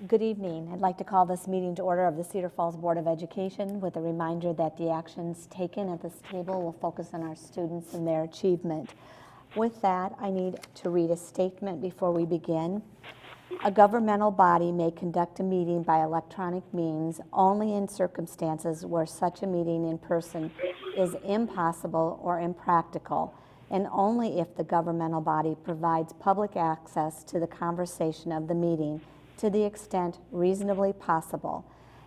Good evening. I'd like to call this meeting to order of the Cedar Falls Board of Education with a reminder that the actions taken at this table will focus on our students and their achievement. With that, I need to read a statement before we begin. A governmental body may conduct a meeting by electronic means only in circumstances where such a meeting in person is impossible or impractical, and only if the governmental body provides public access to the conversation of the meeting to the extent reasonably possible.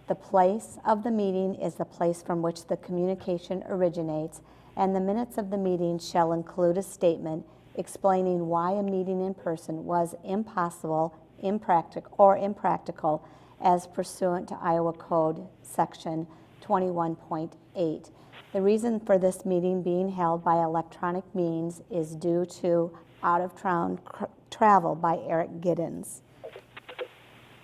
The place of the meeting is the place from which the communication originates, and the minutes of the meeting shall include a statement explaining why a meeting in person was impossible, impractical as pursuant to Iowa Code Section 21.8. The reason for this meeting being held by electronic means is due to out-of-town travel by Eric Giddens.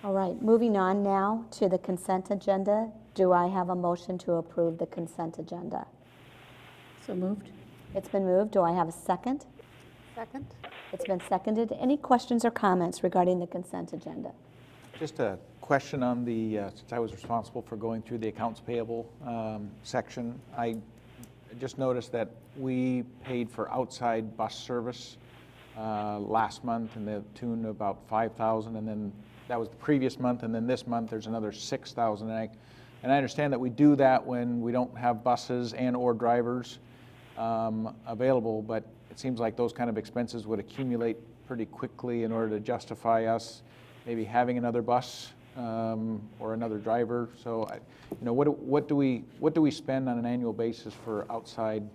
All right, moving on now to the consent agenda. Do I have a motion to approve the consent agenda? So moved. It's been moved. Do I have a second? Second. It's been seconded. Any questions or comments regarding the consent agenda? Just a question on the, since I was responsible for going through the accounts payable section, I just noticed that we paid for outside bus service last month in the tune of about $5,000, and then that was the previous month, and then this month there's another $6,000. And I understand that we do that when we don't have buses and or drivers available, but it seems like those kind of expenses would accumulate pretty quickly in order to justify us maybe having another bus or another driver. So, what do we spend on an annual basis for outside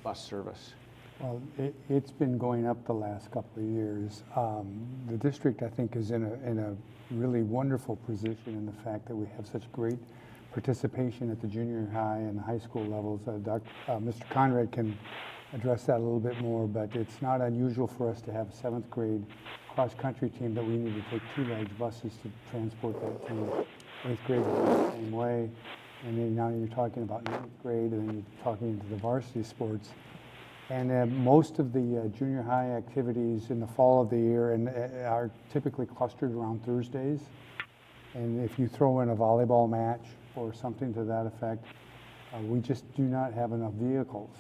bus service? Well, it's been going up the last couple of years. The district, I think, is in a really wonderful position in the fact that we have such great participation at the junior high and high school levels. Mr. Conrad can address that a little bit more, but it's not unusual for us to have a 7th grade cross-country team that we need to take 2 large buses to transport that team. 8th grade is the same way, and then now you're talking about 9th grade, and then you're talking into the varsity sports. And most of the junior high activities in the fall of the year are typically clustered around Thursdays. And if you throw in a volleyball match or something to that effect, we just do not have enough vehicles.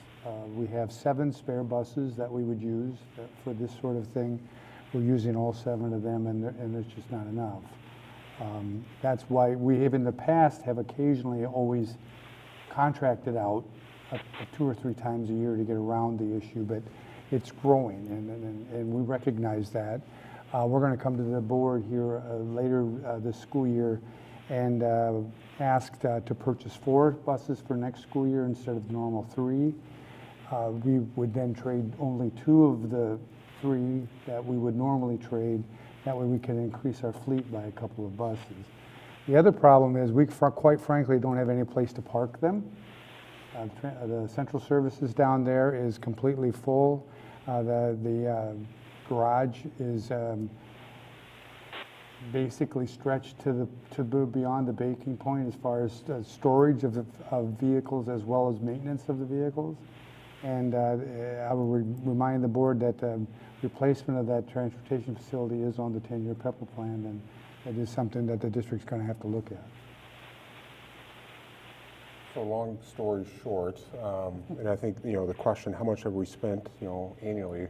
We have 7 spare buses that we would use for this sort of thing. We're using all 7 of them, and there's just not enough. That's why we have in the past have occasionally always contracted out 2 or 3 times a year to get around the issue, but it's growing, and we recognize that. We're going to come to the board here later this school year and ask to purchase 4 buses for next school year instead of the normal 3. We would then trade only 2 of the 3 that we would normally trade. That way we can increase our fleet by a couple of buses. The other problem is we quite frankly don't have any place to park them. The central services down there is completely full. The garage is basically stretched to beyond the breaking point as far as storage of vehicles as well as maintenance of the vehicles. And I will remind the board that replacement of that transportation facility is on the 10-year PEPAL plan, and it is something that the district's going to have to look at. So long story short, and I think, the question, how much have we spent, annually?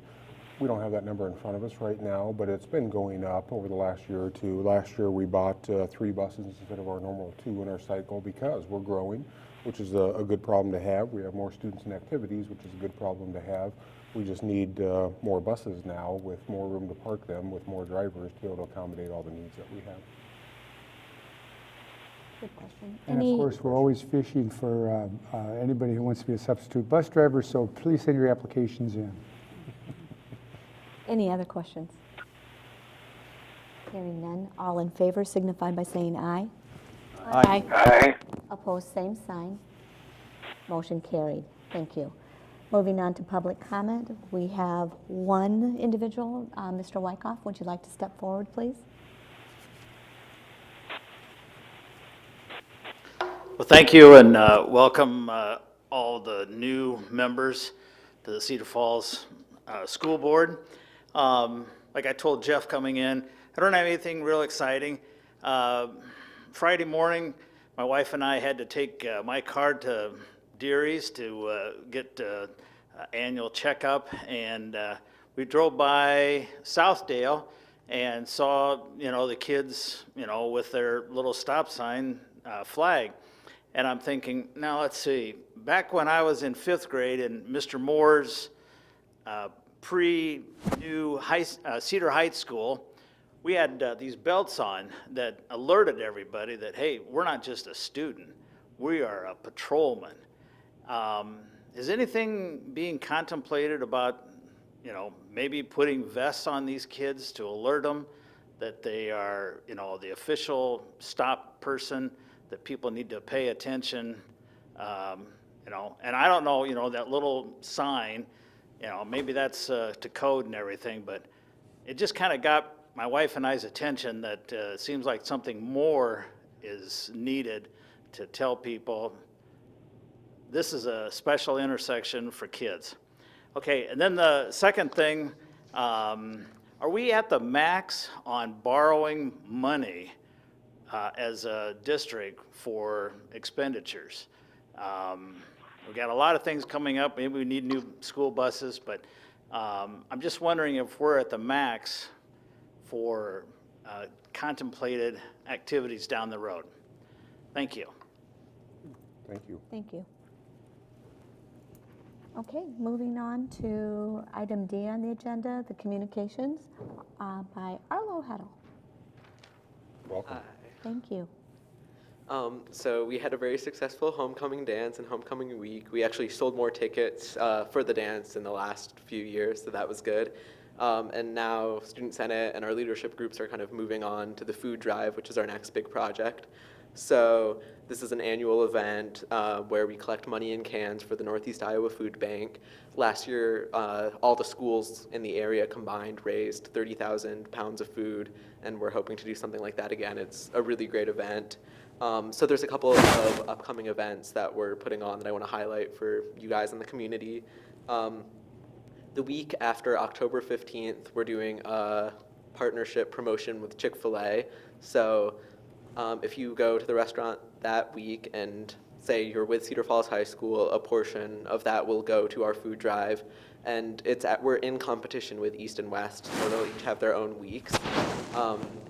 We don't have that number in front of us right now, but it's been going up over the last year or 2. Last year we bought 3 buses instead of our normal 2 in our cycle because we're growing, which is a good problem to have. We have more students and activities, which is a good problem to have. We just need more buses now with more room to park them, with more drivers to be able to accommodate all the needs that we have. Good question. And of course, we're always fishing for anybody who wants to be a substitute bus driver, so please send your applications in. Any other questions? Hearing none, all in favor signify by saying aye. Aye. Aye. Opposed, same sign. Motion carried. Thank you. Moving on to public comment, we have one individual. Mr. Wyckoff, would you like to step forward, please? Well, thank you, and welcome all the new members to the Cedar Falls School Board. Like I told Jeff coming in, I don't have anything real exciting. Friday morning, my wife and I had to take my car to Deary's to get annual checkup, and we drove by Southdale and saw, the kids, with their little stop sign flag. And I'm thinking, now let's see, back when I was in 5th grade in Mr. Moore's pre-new Cedar Heights School, we had these belts on that alerted everybody that, hey, we're not just a student, we are a patrolman. Is anything being contemplated about, maybe putting vests on these kids to alert them that they are, the official stop person, that people need to pay attention, and I don't know, that little sign, maybe that's to code and everything, but it just kind of got my wife and I's attention that it seems like something more is needed to tell people this is a special intersection for kids. Okay, and then the second thing, are we at the max on borrowing money as a district for expenditures? We've got a lot of things coming up. Maybe we need new school buses, but I'm just wondering if we're at the max for contemplated activities down the road. Thank you. Thank you. Thank you. Okay, moving on to item D on the agenda, the communications by Arlo Heddle. Welcome. Thank you. So we had a very successful homecoming dance and homecoming week. We actually sold more tickets for the dance in the last few years, so that was good. And now Student Senate and our leadership groups are kind of moving on to the food drive, which is our next big project. So this is an annual event where we collect money in cans for the Northeast Iowa Food Bank. Last year, all the schools in the area combined raised 30,000 pounds of food, and we're hoping to do something like that again. It's a really great event. So there's a couple of upcoming events that we're putting on that I want to highlight for you guys in the community. The week after October 15th, we're doing a partnership promotion with Chick-fil-A. So if you go to the restaurant that week and say you're with Cedar Falls High School, a portion of that will go to our food drive. And we're in competition with East and West, so they'll each have their own weeks.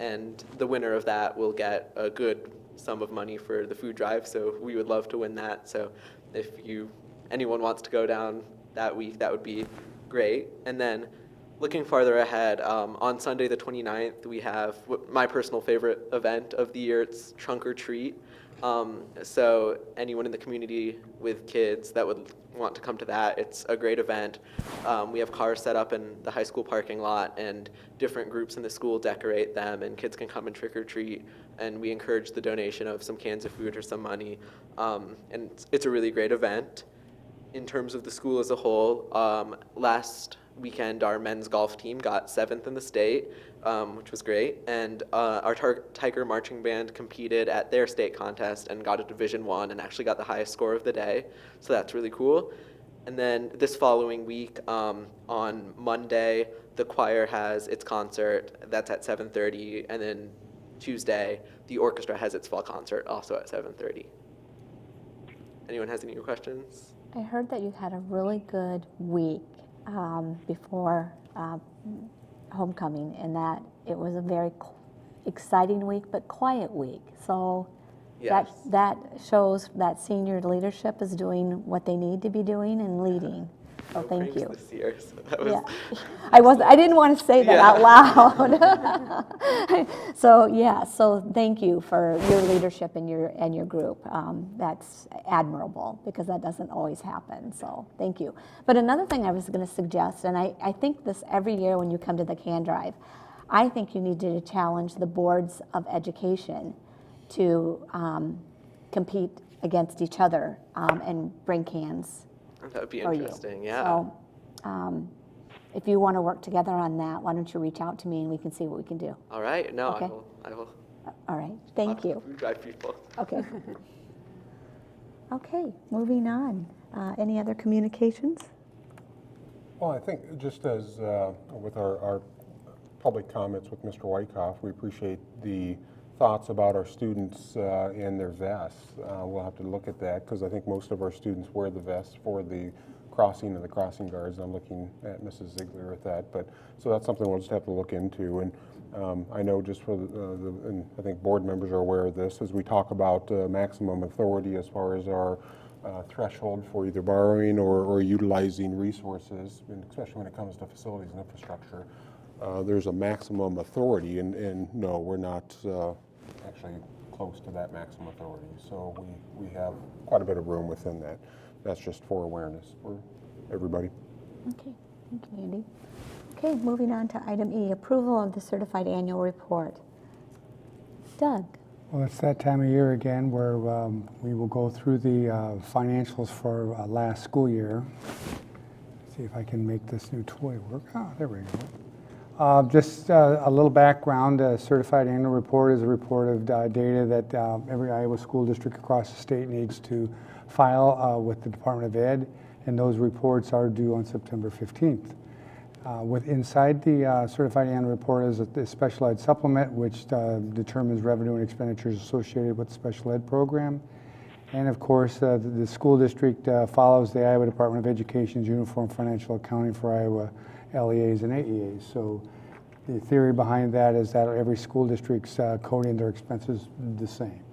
And the winner of that will get a good sum of money for the food drive, so we would love to win that. So if anyone wants to go down that week, that would be great. And then looking farther ahead, on Sunday the 29th, we have my personal favorite event of the year. It's Trunk or Treat. So anyone in the community with kids that would want to come to that, it's a great event. We have cars set up in the high school parking lot, and different groups in the school decorate them, and kids can come and trick or treat. And we encourage the donation of some cans of food or some money. And it's a really great event. In terms of the school as a whole, last weekend our men's golf team got 7th in the state, which was great, and our Tiger marching band competed at their state contest and got a Division I and actually got the highest score of the day, so that's really cool. And then this following week, on Monday, the choir has its concert. That's at 7:30, and then Tuesday the orchestra has its fall concert, also at 7:30. Anyone has any questions? I heard that you had a really good week before homecoming, and that it was a very exciting week but quiet week. So Yes. that shows that senior leadership is doing what they need to be doing and leading. So No thank pranks you. This year, so that was, Yeah, I didn't want to say that Yeah. out loud. So thank you for your leadership and your group. That's admirable because that doesn't always happen. So thank you. But another thing I was going to suggest, and I think this every year when you come to the can drive, I think you need to challenge the boards of education to compete against each other and bring cans. that would be for you. interesting, yeah. So, if you want to work together on that, why don't you reach out to me and we can see what we can do. All right, no, Okay. I will All right, thank talk to you. the food drive people. Okay. Okay, moving on. Any other communications? Well, I think just as with our public comments with Mr. Wyckoff, we appreciate the thoughts about our students and their vests. We'll have to look at that because I think most of our students wear the vests for the crossing and the crossing guards. I'm looking at Mrs. Ziegler with that, but so that's something we'll just have to look into. And I know just for and I think board members are aware of this, as we talk about maximum authority as far as our threshold for either borrowing or utilizing resources, and especially when it comes to facilities and infrastructure. There's a maximum authority, and no, we're not actually close to that maximum authority. So we have quite a bit of room within that. That's just for awareness for everybody. Okay, thank you, Andy. Okay, moving on to item E, approval of the certified annual report. Doug? Well, it's that time of year again where we will go through the financials for last school year. See if I can make this new toy work. Oh, there we go. Just a little background. A certified annual report is a report of data that every Iowa school district across the state needs to file with the Department of Ed, and those reports are due on September 15th. Inside the certified annual report is a special ed supplement, which determines revenue and expenditures associated with the special ed program. And of course, the school district follows the Iowa Department of Education's Uniform Financial Accounting for Iowa LEAs and AEAs. So the theory behind that is that every school district's coding their expenses the same.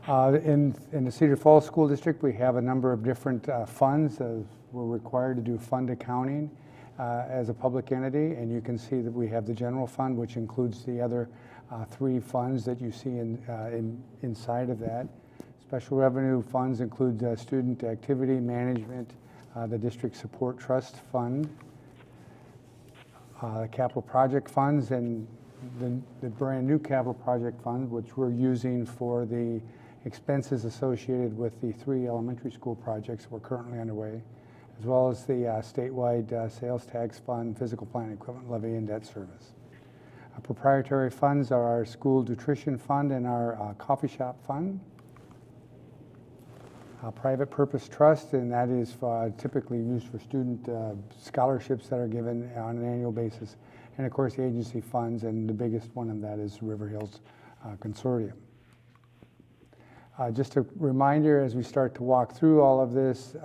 In the Cedar Falls School District, we have a number of different funds. We're required to do fund accounting as a public entity, and you can see that we have the general fund, which includes the other three funds that you see inside of that. Special revenue funds include student activity management, the district support trust fund, capital project funds, and the brand new capital project fund, which we're using for the expenses associated with the 3 elementary school projects we're currently underway, as well as the statewide sales tax fund, physical plant equipment levy, and debt service. Proprietary funds are our school nutrition fund and our coffee shop fund. Private purpose trust, and that is typically used for student scholarships that are given on an annual basis. And of course the agency funds, and the biggest one of that is River Hills Consortium. Just a reminder as we start to walk through all of this,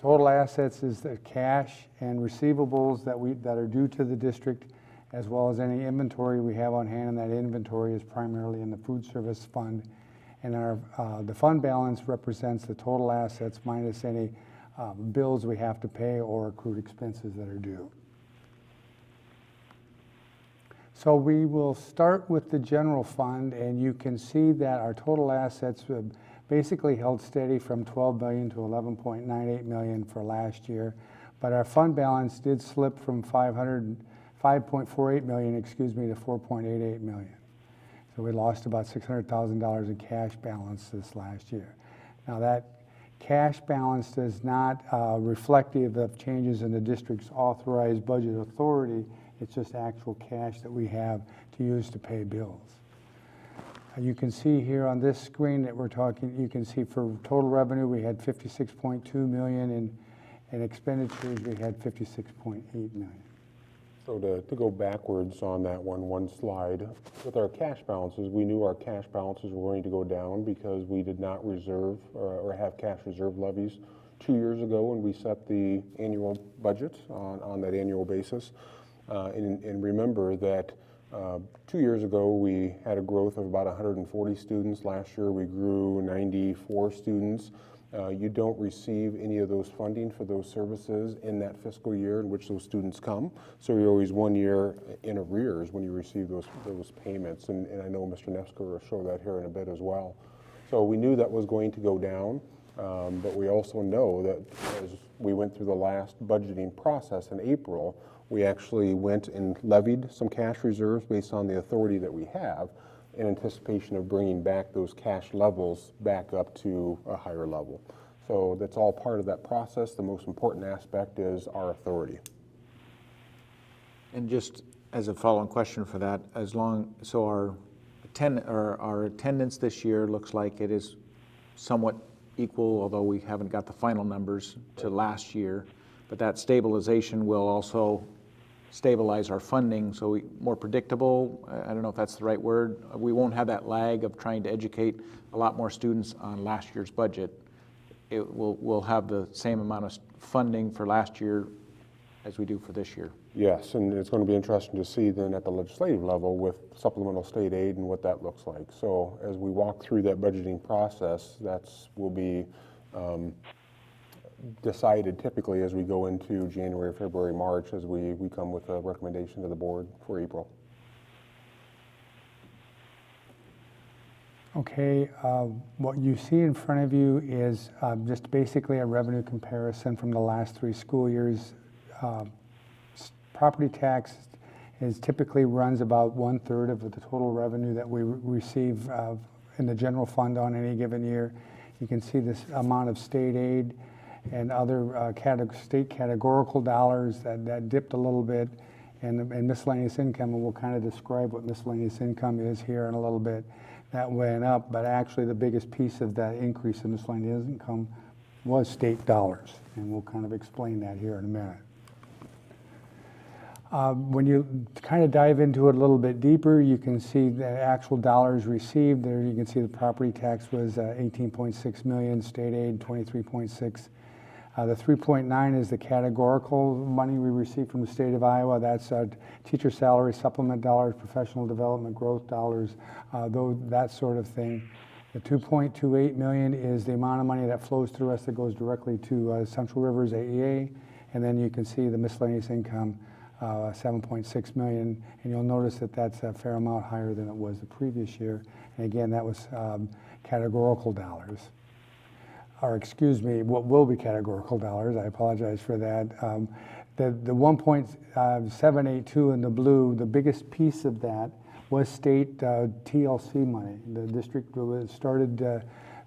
total assets is the cash and receivables that are due to the district, as well as any inventory we have on hand, and that inventory is primarily in the food service fund. And the fund balance represents the total assets minus any bills we have to pay or accrued expenses that are due. So we will start with the general fund, and you can see that our total assets basically held steady from $12 million to $11.98 million for last year, but our fund balance did slip from $5.48 million, to $4.88 million. So we lost about $600,000 in cash balance this last year. Now that cash balance is not reflective of changes in the district's authorized budget authority. It's just actual cash that we have to use to pay bills. You can see here on this screen that we're talking, you can see for total revenue we had $56.2 million, and expenditures we had $56.8 million. So to go backwards on that one slide, with our cash balances, we knew our cash balances were going to go down because we did not reserve or have cash reserve levies 2 years ago when we set the annual budget on that annual basis. And remember that 2 years ago we had a growth of about 140 students. Last year we grew 94 students. You don't receive any of those funding for those services in that fiscal year in which those students come. So you're always 1 year in arrears when you receive those payments. And I know Mr. Nefsker will show that here in a bit as well. So we knew that was going to go down, but we also know that as we went through the last budgeting process in April, we actually went and levied some cash reserves based on the authority that we have in anticipation of bringing back those cash levels back up to a higher level. So that's all part of that process. The most important aspect is our authority. And just as a follow-on question for that, so our attendance this year looks like it is somewhat equal, although we haven't got the final numbers to last year, but that stabilization will also stabilize our funding so we more predictable. I don't know if that's the right word. We won't have that lag of trying to educate a lot more students on last year's budget. We'll have the same amount of funding for last year as we do for this year. Yes, and it's going to be interesting to see then at the legislative level with supplemental state aid and what that looks like. So as we walk through that budgeting process, will be decided typically as we go into January, February, March, as we come with a recommendation to the board for April. Okay, what you see in front of you is just basically a revenue comparison from the last 3 school years. Property tax typically runs about 1/3 of the total revenue that we receive in the general fund on any given year. You can see this amount of state aid and other state categorical dollars that dipped a little bit, and miscellaneous income, and we'll kind of describe what miscellaneous income is here in a little bit. That went up, but actually the biggest piece of that increase in miscellaneous income was state dollars, and we'll kind of explain that here in a minute. When you kind of dive into it a little bit deeper, you can see the actual dollars received. There you can see the property tax was 18.6 million, state aid 23.6. The 3.9 is the categorical money we received from the state of Iowa. That's teacher salary supplement dollars, professional development growth dollars, that sort of thing. The 2.28 million is the amount of money that flows through us that goes directly to Central Rivers AEA. And then you can see the miscellaneous income, 7.6 million. And you'll notice that that's a fair amount higher than it was the previous year. And again, that was categorical dollars. Or excuse me, what will be categorical dollars. I apologize for that. The 1.782 in the blue, the biggest piece of that was state TLC money. The district started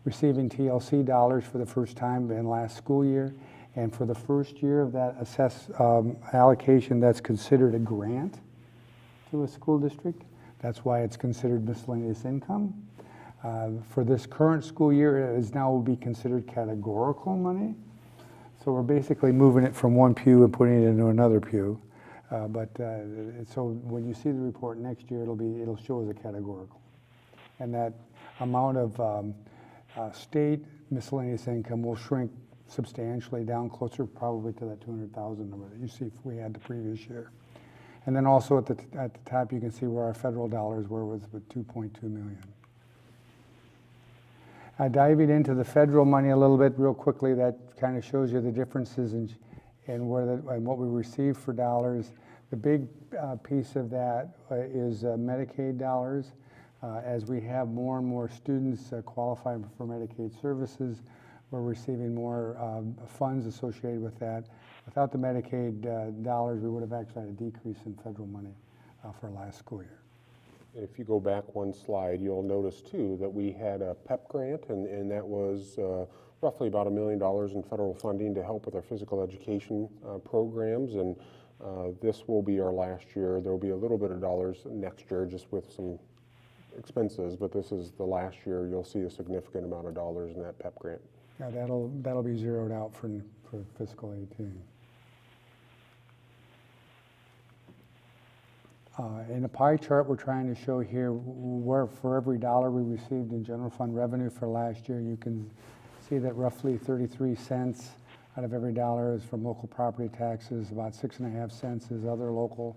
receiving TLC dollars for the first time in last school year. And for the first year of that allocation, that's considered a grant to a school district. That's why it's considered miscellaneous income. For this current school year, it now will be considered categorical money. So we're basically moving it from one pew and putting it into another pew. So when you see the report next year, it'll show as a categorical. And that amount of state miscellaneous income will shrink substantially down closer probably to that 200,000 number that you see if we had the previous year. And then also at the top, you can see where our federal dollars were with 2.2 million. Diving into the federal money a little bit real quickly, that kind of shows you the differences in what we receive for dollars. The big piece of that is Medicaid dollars. As we have more and more students qualifying for Medicaid services, we're receiving more funds associated with that. Without the Medicaid dollars, we would have actually had a decrease in federal money for last school year. If you go back one slide, you'll notice too that we had a PEP grant, and that was roughly about $1 million in federal funding to help with our physical education programs. And this will be our last year. There will be a little bit of dollars next year just with some expenses, but this is the last year you'll see a significant amount of dollars in that PEP grant. Yeah, that'll be zeroed out for fiscal 18. In the pie chart, we're trying to show here where for every dollar we received in general fund revenue for last year, you can see that roughly 33 cents out of every dollar is from local property taxes, about 6.5 cents is other local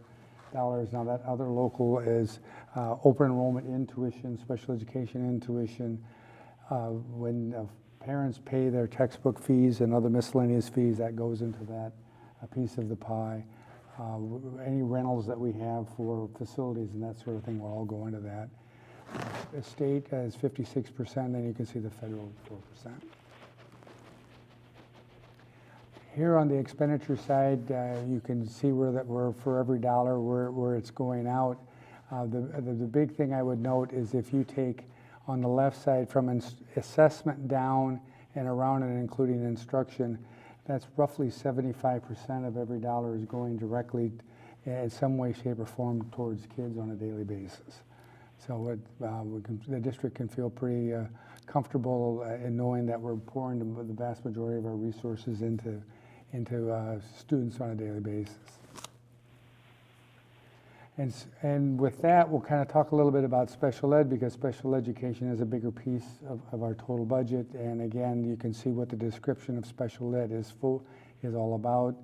dollars. Now that other local is open enrollment in tuition, special education in tuition. When parents pay their textbook fees and other miscellaneous fees, that goes into that piece of the pie. Any rentals that we have for facilities and that sort of thing will all go into that. The state is 56%, then you can see the federal 4%. Here on the expenditure side, you can see where for every dollar where it's going out. The big thing I would note is if you take on the left side from assessment down and around and including instruction, that's roughly 75% of every dollar is going directly in some way, shape, or form towards kids on a daily basis. So the district can feel pretty comfortable in knowing that we're pouring the vast majority of our resources into students on a daily basis. And with that, we'll kind of talk a little bit about special ed, because special education is a bigger piece of our total budget. And again, you can see what the description of special ed is all about.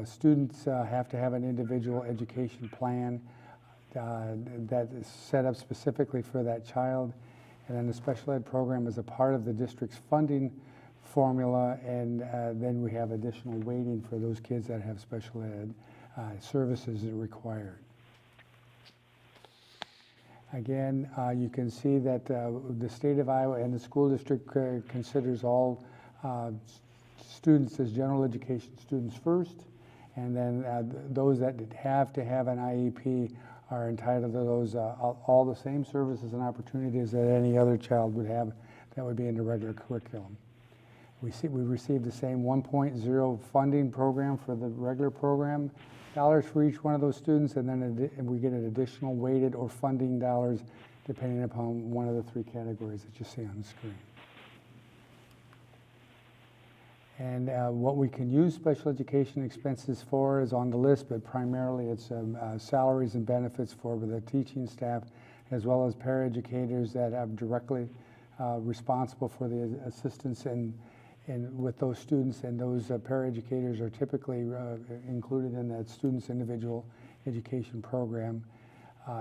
Students have to have an individual education plan that is set up specifically for that child. And then the special ed program is a part of the district's funding formula, and then we have additional weighting for those kids that have special ed services required. Again, you can see that the state of Iowa and the school district considers all students as general education students first, and then those that have to have an IEP are entitled to those all the same services and opportunities that any other child would have that would be in the regular curriculum. We receive the same 1.0 funding program for the regular program, dollars for each one of those students, and then we get an additional weighted or funding dollars depending upon one of the three categories that you see on the screen. And what we can use special education expenses for is on the list, but primarily it's salaries and benefits for the teaching staff, as well as paraeducators that are directly responsible for the assistance with those students, and those paraeducators are typically included in that student's individual education program.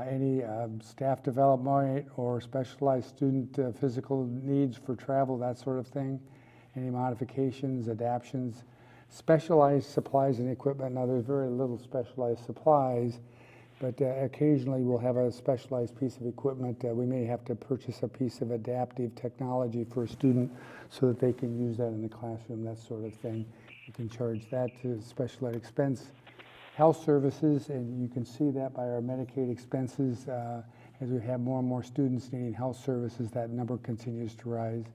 Any staff development or specialized student physical needs for travel, that sort of thing. Any modifications, adaptions, specialized supplies and equipment. Now, there's very little specialized supplies, but occasionally we'll have a specialized piece of equipment. We may have to purchase a piece of adaptive technology for a student so that they can use that in the classroom, that sort of thing. You can charge that to special ed expense. Health services, and you can see that by our Medicaid expenses. As we have more and more students needing health services, that number continues to rise.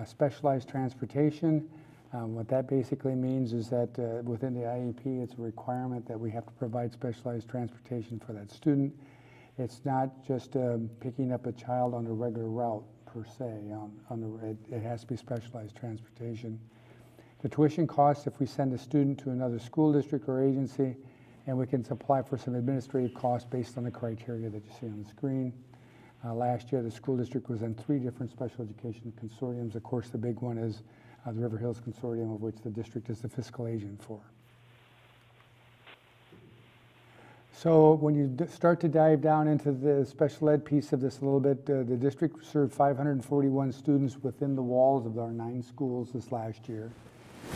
Specialized transportation, what that basically means is that within the IEP, it's a requirement that we have to provide specialized transportation for that student. It's not just picking up a child on a regular route per se. It has to be specialized transportation. The tuition costs, if we send a student to another school district or agency, and we can apply for some administrative costs based on the criteria that you see on the screen. Last year, the school district was in 3 different special education consortiums. Of course, the big one is the River Hills Consortium, of which the district is the fiscal agent for. So when you start to dive down into the special ed piece of this a little bit, the district served 541 students within the walls of our 9 schools this last year.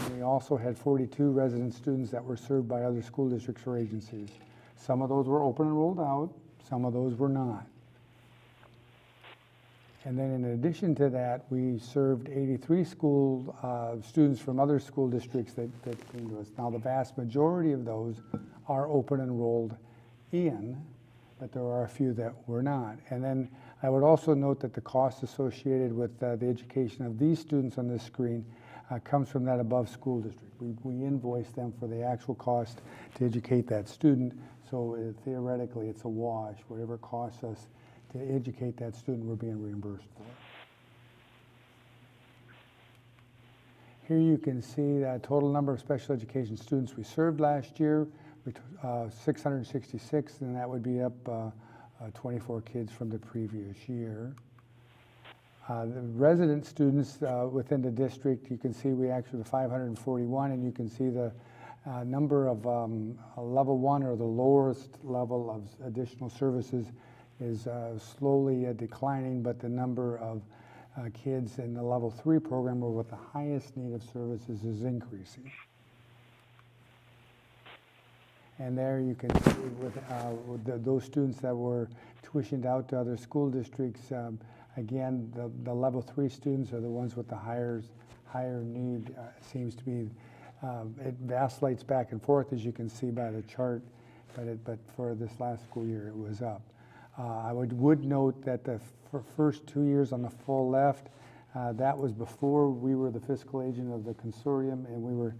And we also had 42 resident students that were served by other school districts or agencies. Some of those were open and rolled out, some of those were not. And then in addition to that, we served 83 students from other school districts that came to us. Now, the vast majority of those are open and rolled in, but there are a few that were not. And then I would also note that the cost associated with the education of these students on this screen comes from that above school district. We invoice them for the actual cost to educate that student, so theoretically it's a wash. Whatever it costs us to educate that student, we're being reimbursed for. Here you can see the total number of special education students we served last year, 666, and that would be up 24 kids from the previous year. The resident students within the district, you can see we actually have 541, and you can see the number of level 1 or the lowest level of additional services is slowly declining, but the number of kids in the level 3 program or with the highest need of services is increasing. And there you can see with those students that were tuitioned out to other school districts, again, the level 3 students are the ones with the higher need. Seems to be, it vacillates back and forth, as you can see by the chart, but for this last school year, it was up. I would note that the first 2 years on the full left, that was before we were the fiscal agent of the consortium, and we were,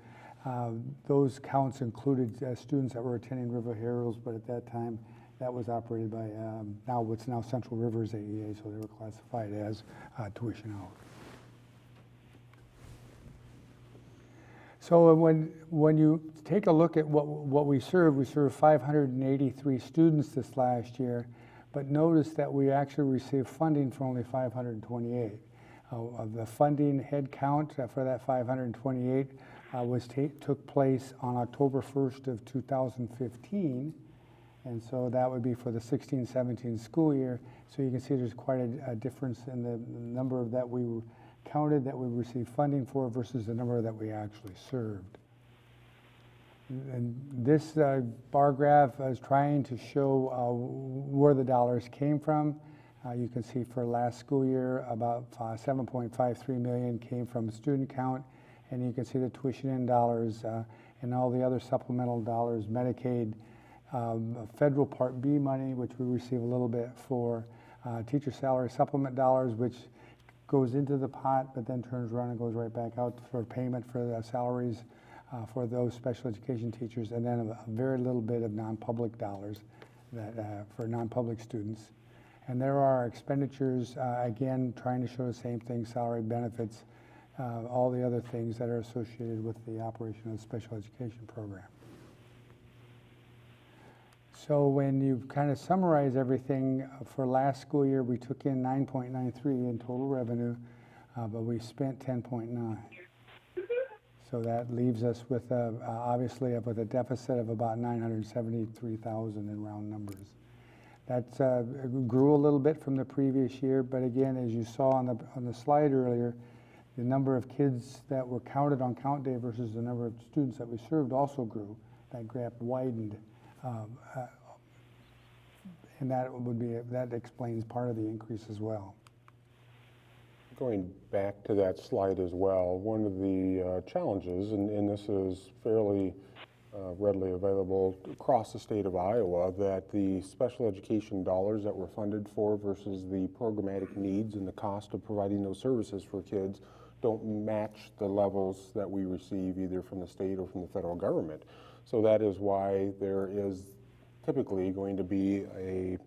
those counts included students that were attending River Hills, but at that time, that was operated by what's now Central Rivers AEA, so they were classified as tuition out. So when you take a look at what we served 583 students this last year, but notice that we actually received funding for only 528. The funding head count for that 528 took place on October 1st of 2015, and so that would be for the 16-17 school year. So you can see there's quite a difference in the number that we counted that we received funding for versus the number that we actually served. And this bar graph is trying to show where the dollars came from. You can see for last school year, about 7.53 million came from student count, and you can see the tuition in dollars and all the other supplemental dollars, Medicaid, federal Part B money, which we receive a little bit for, teacher salary supplement dollars, which goes into the pot, but then turns around and goes right back out for payment for the salaries for those special education teachers, and then a very little bit of non-public dollars that for non-public students. And there are expenditures, again, trying to show the same thing, salary, benefits, all the other things that are associated with the operation of the special education program. So when you kind of summarize everything, for last school year, we took in 9.93 in total revenue, but we spent 10.9. So that leaves us with obviously with a deficit of about 973,000 in round numbers. That grew a little bit from the previous year, but again, as you saw on the slide earlier, the number of kids that were counted on count day versus the number of students that we served also grew. That graph widened. And that explains part of the increase as well. Going back to that slide as well, one of the challenges, and this is fairly readily available across the state of Iowa, that the special education dollars that were funded for versus the programmatic needs and the cost of providing those services for kids don't match the levels that we receive either from the state or from the federal government. So that is why there is typically going to be a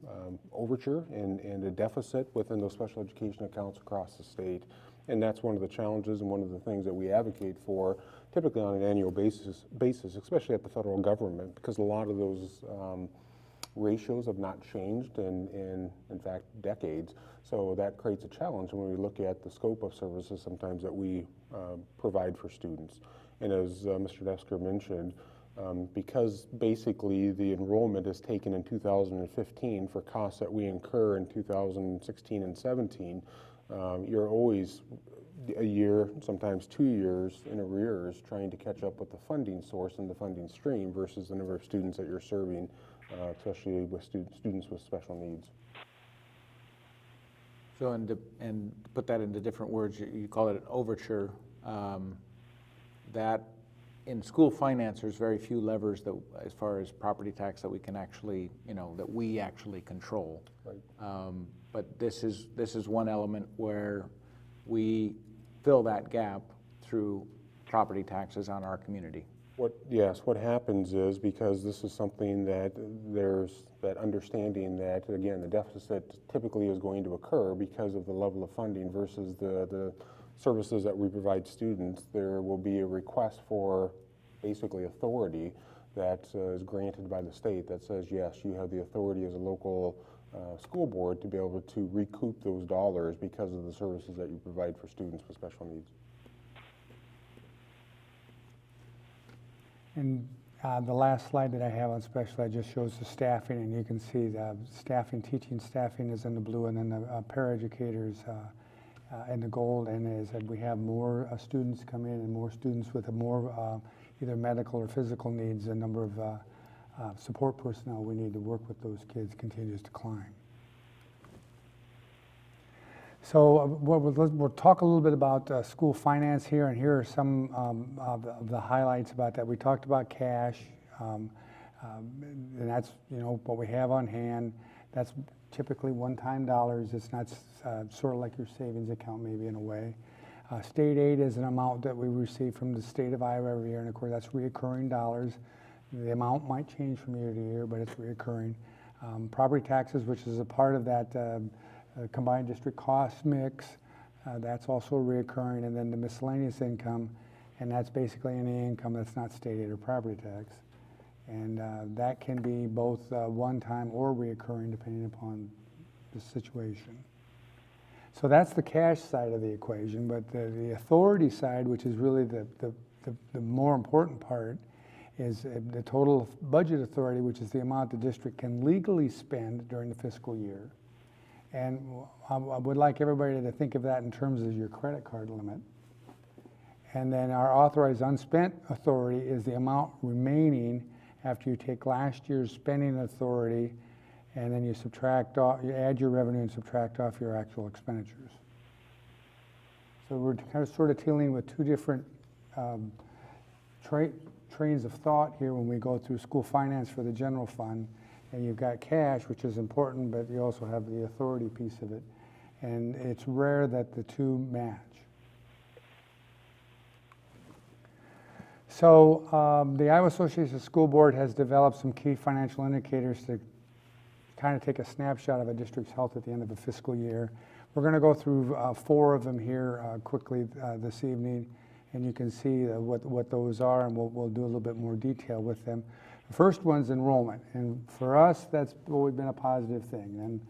overture and a deficit within those special education accounts across the state. And that's one of the challenges and one of the things that we advocate for typically on an annual basis, especially at the federal government, because a lot of those ratios have not changed in fact, decades. So that creates a challenge when we look at the scope of services sometimes that we provide for students. And as Mr. Desker mentioned, because basically the enrollment is taken in 2015 for costs that we incur in 2016 and 17, you're always a year, sometimes 2 years in arrears trying to catch up with the funding source and the funding stream versus the number of students that you're serving, especially with students with special needs. So, and to put that into different words, you call it an overture. That in school finance, there's very few levers that, as far as property tax, that we can actually, that we actually control. Right. But this is one element where we fill that gap through property taxes on our community. What happens is, because this is something that there's that understanding that, again, the deficit typically is going to occur because of the level of funding versus the services that we provide students, there will be a request for basically authority that is granted by the state that says, yes, you have the authority as a local school board to be able to recoup those dollars because of the services that you provide for students with special needs. And the last slide that I have on special ed just shows the staffing, and you can see the staffing, teaching staffing is in the blue, and then the paraeducators in the gold. And as we have more students come in and more students with more either medical or physical needs, the number of support personnel we need to work with those kids continues to climb. So we'll talk a little bit about school finance here, and here are some of the highlights about that. We talked about cash, and that's what we have on hand. That's typically one-time dollars. It's not sort of like your savings account maybe in a way. State aid is an amount that we receive from the state of Iowa every year, and of course that's reoccurring dollars. The amount might change from year to year, but it's reoccurring. Property taxes, which is a part of that combined district cost mix, that's also reoccurring, and then the miscellaneous income. and that's basically any income that's not state aid or property tax. And that can be both one-time or reoccurring depending upon the situation. So that's the cash side of the equation, but the authority side, which is really the more important part, is the total budget authority, which is the amount the district can legally spend during the fiscal year. And I would like everybody to think of that in terms of your credit card limit. And then our authorized unspent authority is the amount remaining after you take last year's spending authority, and then you subtract off, you add your revenue and subtract off your actual expenditures. So we're kind of sort of dealing with two different trains of thought here when we go through school finance for the general fund. And you've got cash, which is important, but you also have the authority piece of it. And it's rare that the two match. So the Iowa Association of School Board has developed some key financial indicators to kind of take a snapshot of a district's health at the end of a fiscal year. We're going to go through 4 of them here quickly this evening, and you can see what those are, and we'll do a little bit more detail with them. The first one's enrollment, and for us, that's always been a positive thing.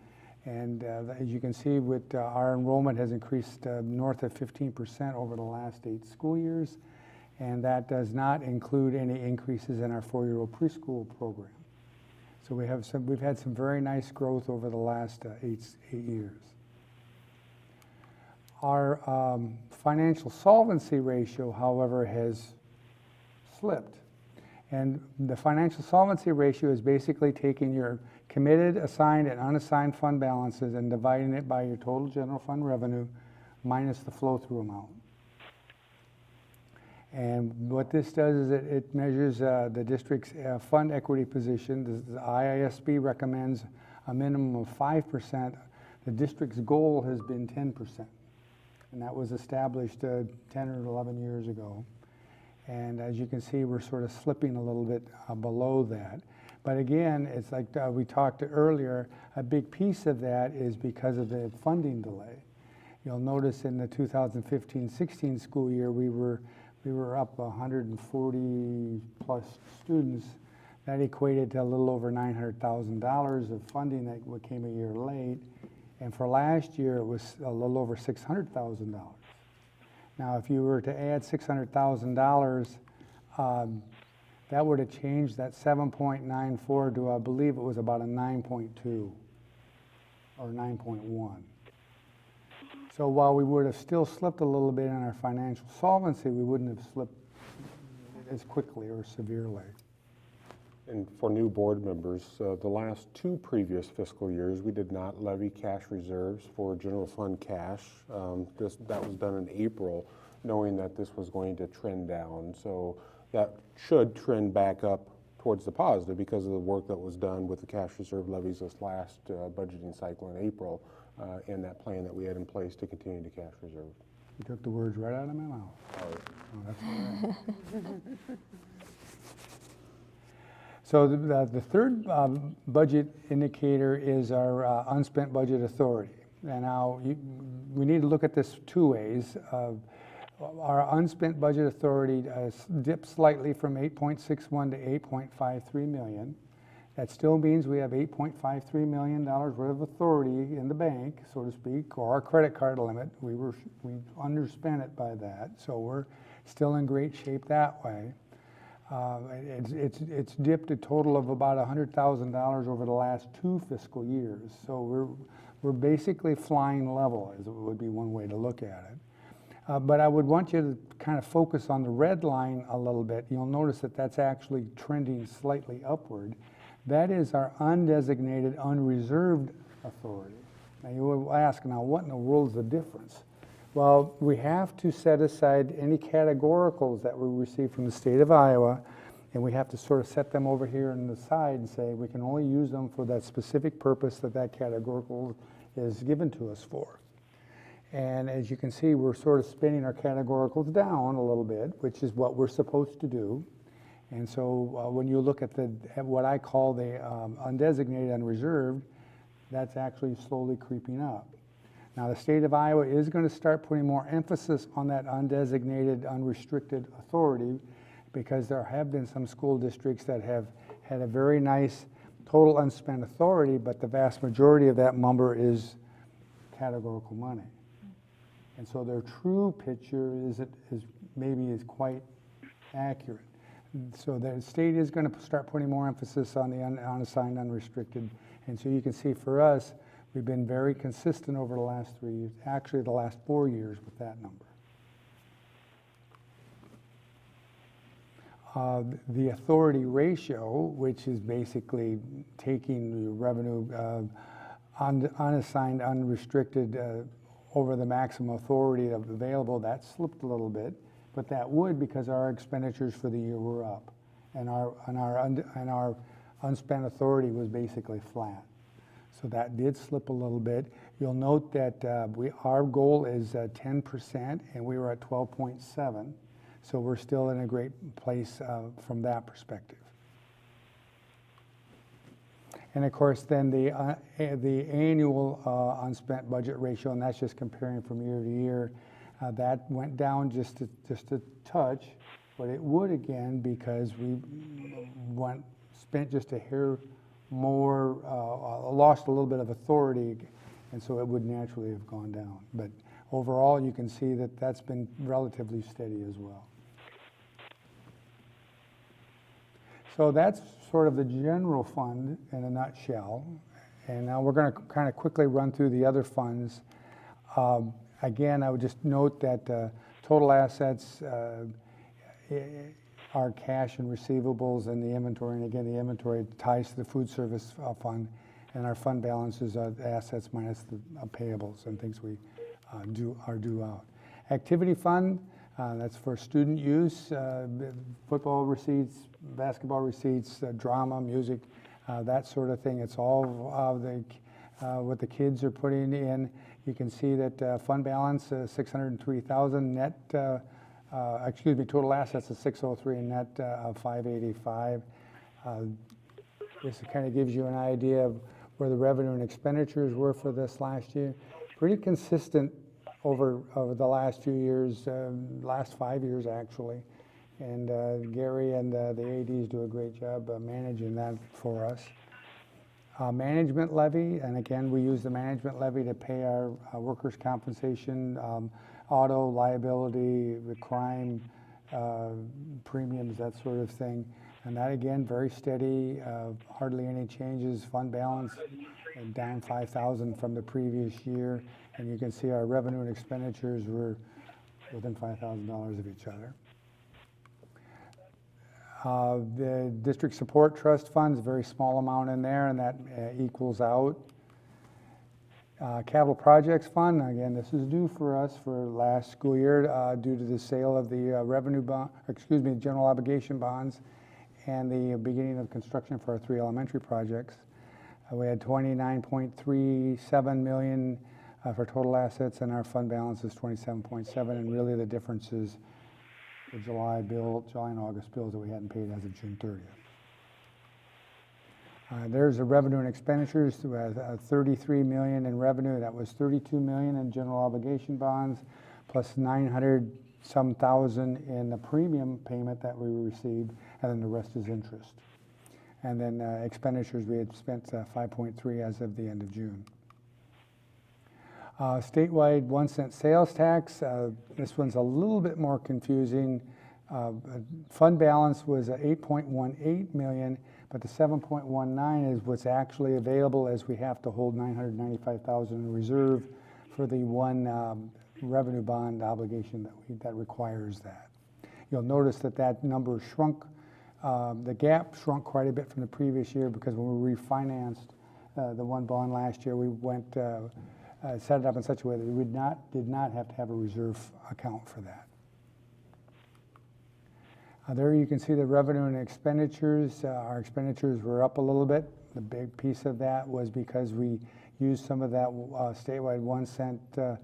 And as you can see, with our enrollment has increased north of 15% over the last 8 school years, and that does not include any increases in our 4-year-old preschool program. So we've had some very nice growth over the last 8 years. Our financial solvency ratio, however, has slipped. And the financial solvency ratio is basically taking your committed, assigned, and unassigned fund balances and dividing it by your total general fund revenue minus the flow-through amount. And what this does is it measures the district's fund equity position. The IISB recommends a minimum of 5%. The district's goal has been 10%. And that was established 10 or 11 years ago. And as you can see, we're sort of slipping a little bit below that. But again, it's like we talked earlier, a big piece of that is because of the funding delay. You'll notice in the 2015-16 school year, we were up 140 plus students. That equated to a little over $900,000 of funding that came a year late. And for last year, it was a little over $600,000. Now, if you were to add $600,000, that would have changed that 7.94 to, I believe it was about a 9.2 or 9.1. So while we would have still slipped a little bit in our financial solvency, we wouldn't have slipped as quickly or severely. And for new board members, the last 2 previous fiscal years, we did not levy cash reserves for general fund cash. That was done in April, knowing that this was going to trend down. So that should trend back up towards the positive because of the work that was done with the cash reserve levies this last budgeting cycle in April, and that plan that we had in place to continue to cash reserve. You took the words right out of my mouth. Oh, that's all right. So the third budget indicator is our unspent budget authority. And now we need to look at this 2 ways. Our unspent budget authority dipped slightly from 8.61 to 8.53 million. That still means we have $8.53 million worth of authority in the bank, so to speak, or our credit card limit. We underspent it by that, so we're still in great shape that way. It's dipped a total of about $100,000 over the last 2 fiscal years. So we're basically flying level, as it would be one way to look at it. But I would want you to kind of focus on the red line a little bit. You'll notice that that's actually trending slightly upward. That is our undesignated, unreserved authority. Now you will ask, now what in the world is the difference? Well, we have to set aside any categoricals that we receive from the state of Iowa, and we have to sort of set them over here on the side and say we can only use them for that specific purpose that categorical is given to us for. And as you can see, we're sort of spinning our categoricals down a little bit, which is what we're supposed to do. And so when you look at what I call the undesignated, unreserved, that's actually slowly creeping up. Now, the state of Iowa is going to start putting more emphasis on that undesignated, unrestricted authority, because there have been some school districts that have had a very nice total unspent authority, but the vast majority of that number is categorical money. And so their true picture is quite accurate. So the state is going to start putting more emphasis on the unassigned, unrestricted. And so you can see for us, we've been very consistent over the last 3 years, actually the last 4 years with that number. The authority ratio, which is basically taking the revenue unassigned, unrestricted over the maximum authority available, that slipped a little bit, but that would because our expenditures for the year were up, and our unspent authority was basically flat. So that did slip a little bit. You'll note that our goal is 10%, and we were at 12.7. So we're still in a great place from that perspective. And of course, then the annual unspent budget ratio, and that's just comparing from year to year, that went down just a touch, but it would again because we spent just a hair more, lost a little bit of authority, and so it would naturally have gone down. But overall, you can see that that's been relatively steady as well. So that's sort of the general fund in a nutshell. And now we're going to kind of quickly run through the other funds. Again, I would just note that total assets are cash and receivables and the inventory. And again, the inventory ties to the food service fund. And our fund balances are assets minus the payables and things we are due out. Activity fund, that's for student use, football receipts, basketball receipts, drama, music, that sort of thing. It's all what the kids are putting in. You can see that fund balance, 603,000, net, total assets of 603 and net of 585. This kind of gives you an idea of where the revenue and expenditures were for this last year. Pretty consistent over the last few years, last 5 years actually. And Gary and the ADs do a great job managing that for us. Management levy, and again, we use the management levy to pay our workers' compensation, auto, liability, the crime, premiums, that sort of thing. And that again, very steady, hardly any changes. Fund balance down 5,000 from the previous year. And you can see our revenue and expenditures were within $5,000 of each other. The district support trust funds, a very small amount in there, and that equals out. Capital projects fund, again, this is due for us for last school year due to the sale of the general obligation bonds and the beginning of construction for our 3 elementary projects. We had $29.37 million for total assets, and our fund balance is 27.7, and really the difference is the July and August bills that we hadn't paid as of June 30th. There's the revenue and expenditures, 33 million in revenue. That was 32 million in general obligation bonds, plus 900-some thousand in the premium payment that we received, and then the rest is interest. And then expenditures, we had spent 5.3 as of the end of June. Statewide 1 cent sales tax, this one's a little bit more confusing. Fund balance was 8.18 million, but the 7.19 is what's actually available, as we have to hold 995,000 in reserve for the one revenue bond obligation that requires that. You'll notice that number shrunk, the gap shrunk quite a bit from the previous year, because when we refinanced the one bond last year, we went set it up in such a way that we did not have to have a reserve account for that. There you can see the revenue and expenditures. Our expenditures were up a little bit. The big piece of that was because we used some of that statewide 1 cent to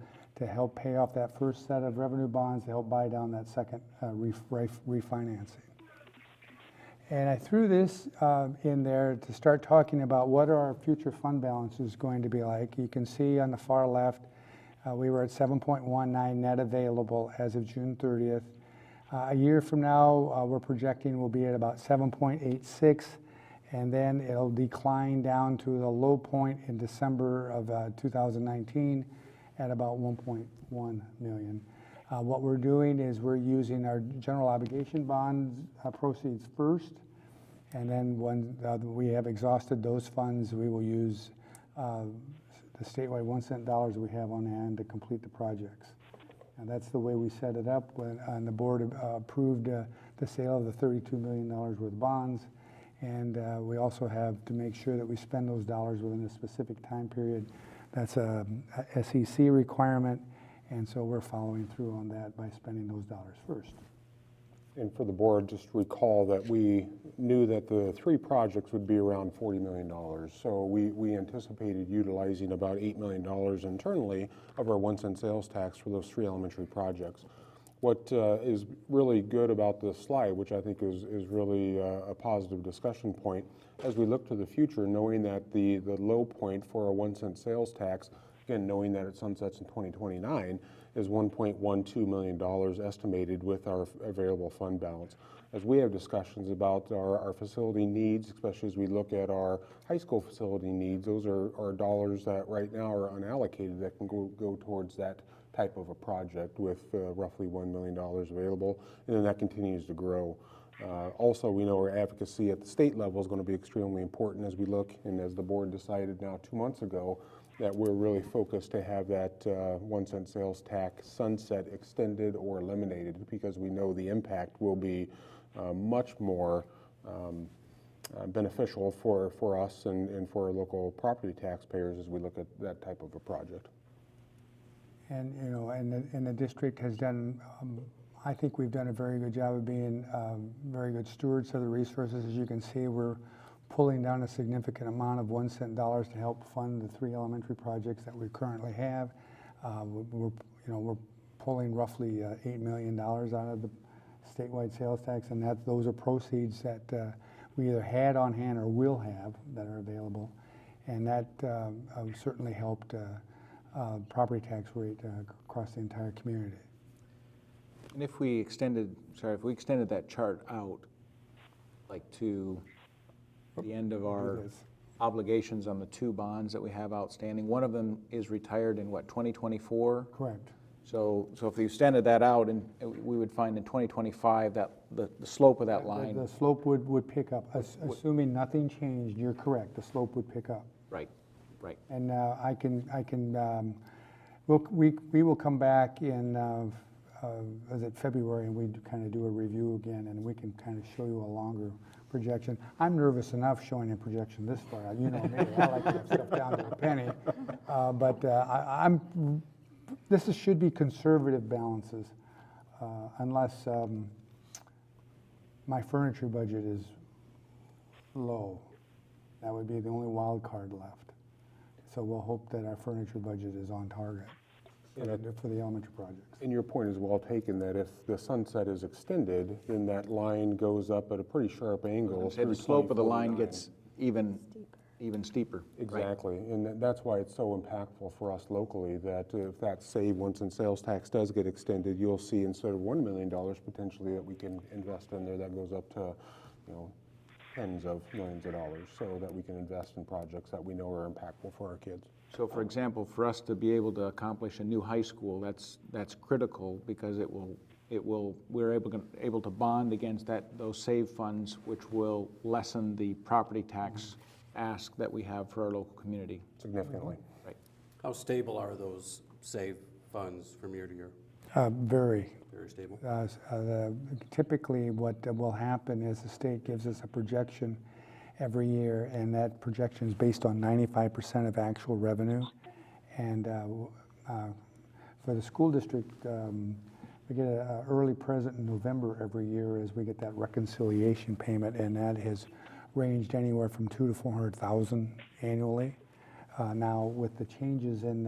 help pay off that first set of revenue bonds, to help buy down that second refinancing. And I threw this in there to start talking about what are our future fund balances going to be like. You can see on the far left, We were at 7.19 net available as of June 30th. A year from now, we're projecting we'll be at about 7.86, and then it'll decline down to the low point in December of 2019 at about 1.1 million. What we're doing is we're using our general obligation bonds proceeds first, and then when we have exhausted those funds, we will use the statewide 1 cent dollars we have on hand to complete the projects. And that's the way we set it up when and the board approved the sale of the $32 million worth of bonds. And we also have to make sure that we spend those dollars within a specific time period. That's a SEC requirement, and so we're following through on that by spending those dollars first. And for the board, just recall that we knew that the 3 projects would be around $40 million. So we anticipated utilizing about $8 million internally of our 1 cent sales tax for those 3 elementary projects. What is really good about this slide, which I think is really a positive discussion point, as we look to the future, knowing that the low point for a 1 cent sales tax, again, knowing that it sunsets in 2029, is $1.12 million estimated with our available fund balance. As we have discussions about our facility needs, especially as we look at our high school facility needs, those are dollars that right now are unallocated that can go towards that type of a project with roughly $1 million available, and then that continues to grow. Also, we know our advocacy at the state level is going to be extremely important as we look, and as the board decided now 2 months ago, that we're really focused to have that 1 cent sales tax sunset extended or eliminated, because we know the impact will be much more beneficial for us and for our local property taxpayers as we look at that type of a project. And you know, and the district has done, I think we've done a very good job of being very good stewards of the resources. As you can see, we're pulling down a significant amount of 1 cent dollars to help fund the 3 elementary projects that we currently have. We're pulling roughly $8 million out of the statewide sales tax, and those are proceeds that we either had on hand or will have that are available, and that certainly helped property tax rate across the entire community. And if we extended that chart out, like to the end of our obligations on the 2 bonds that we have outstanding, one of them is retired in what, 2024? Correct. So if you extended that out, and we would find in 2025 that the slope of that line. The slope would pick up, assuming nothing changed. You're correct. The slope would pick up. Right. And we will come back in is it February, and we kind of do a review again, and we can kind of show you a longer projection. I'm nervous enough showing a projection this far. You know me, I like to have stuff down to a penny. This should be conservative balances, unless my furniture budget is low. That would be the only wild card left. So we'll hope that our furniture budget is on target for the elementary projects. And your point is well taken, that if the sunset is extended, then that line goes up at a pretty sharp angle. The slope of the line gets even steeper. Exactly, right? And that's why it's so impactful for us locally, that if that save 1 cent sales tax does get extended, you'll see instead of $1 million potentially that we can invest in there, that goes up to, tens of millions of dollars, so that we can invest in projects that we know are impactful for our kids. So for example, for us to be able to accomplish a new high school, that's critical, because we're able to bond against those save funds, which will lessen the property tax ask that we have for our local community. Significantly. Right. How stable are those save funds from year to year? Very stable. Typically, what will happen is the state gives us a projection every year, and that projection is based on 95% of actual revenue. And for the school district, we get an early present in November every year as we get that reconciliation payment, and that has ranged anywhere from $200,000 to $400,000 annually. Now, with the changes in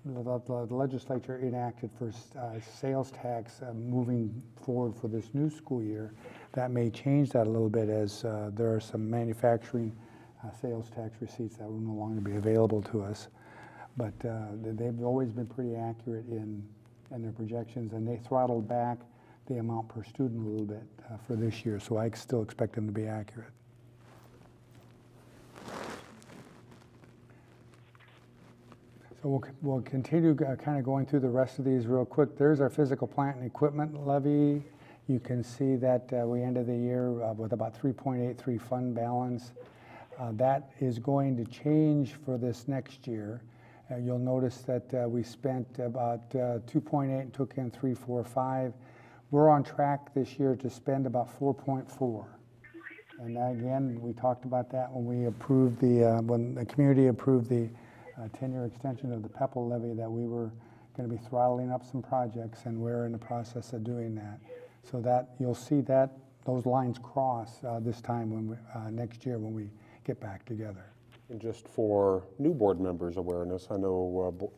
the legislature enacted for sales tax moving forward for this new school year, that may change that a little bit, as there are some manufacturing sales tax receipts that will no longer be available to us. but they've always been pretty accurate in their projections, and they throttled back the amount per student a little bit for this year, so I still expect them to be accurate. So we'll continue kind of going through the rest of these real quick. There's our physical plant and equipment levy. You can see that we ended the year with about 3.83 fund balance. That is going to change for this next year. You'll notice that we spent about 2.8 and took in 3.45. We're on track this year to spend about 4.4. And again, we talked about that when we approved when the community approved the 10-year extension of the PEPAL levy, that we were going to be throttling up some projects, and we're in the process of doing that. So that you'll see that those lines cross this time when we, next year when we get back together. And just for new board members' awareness, I know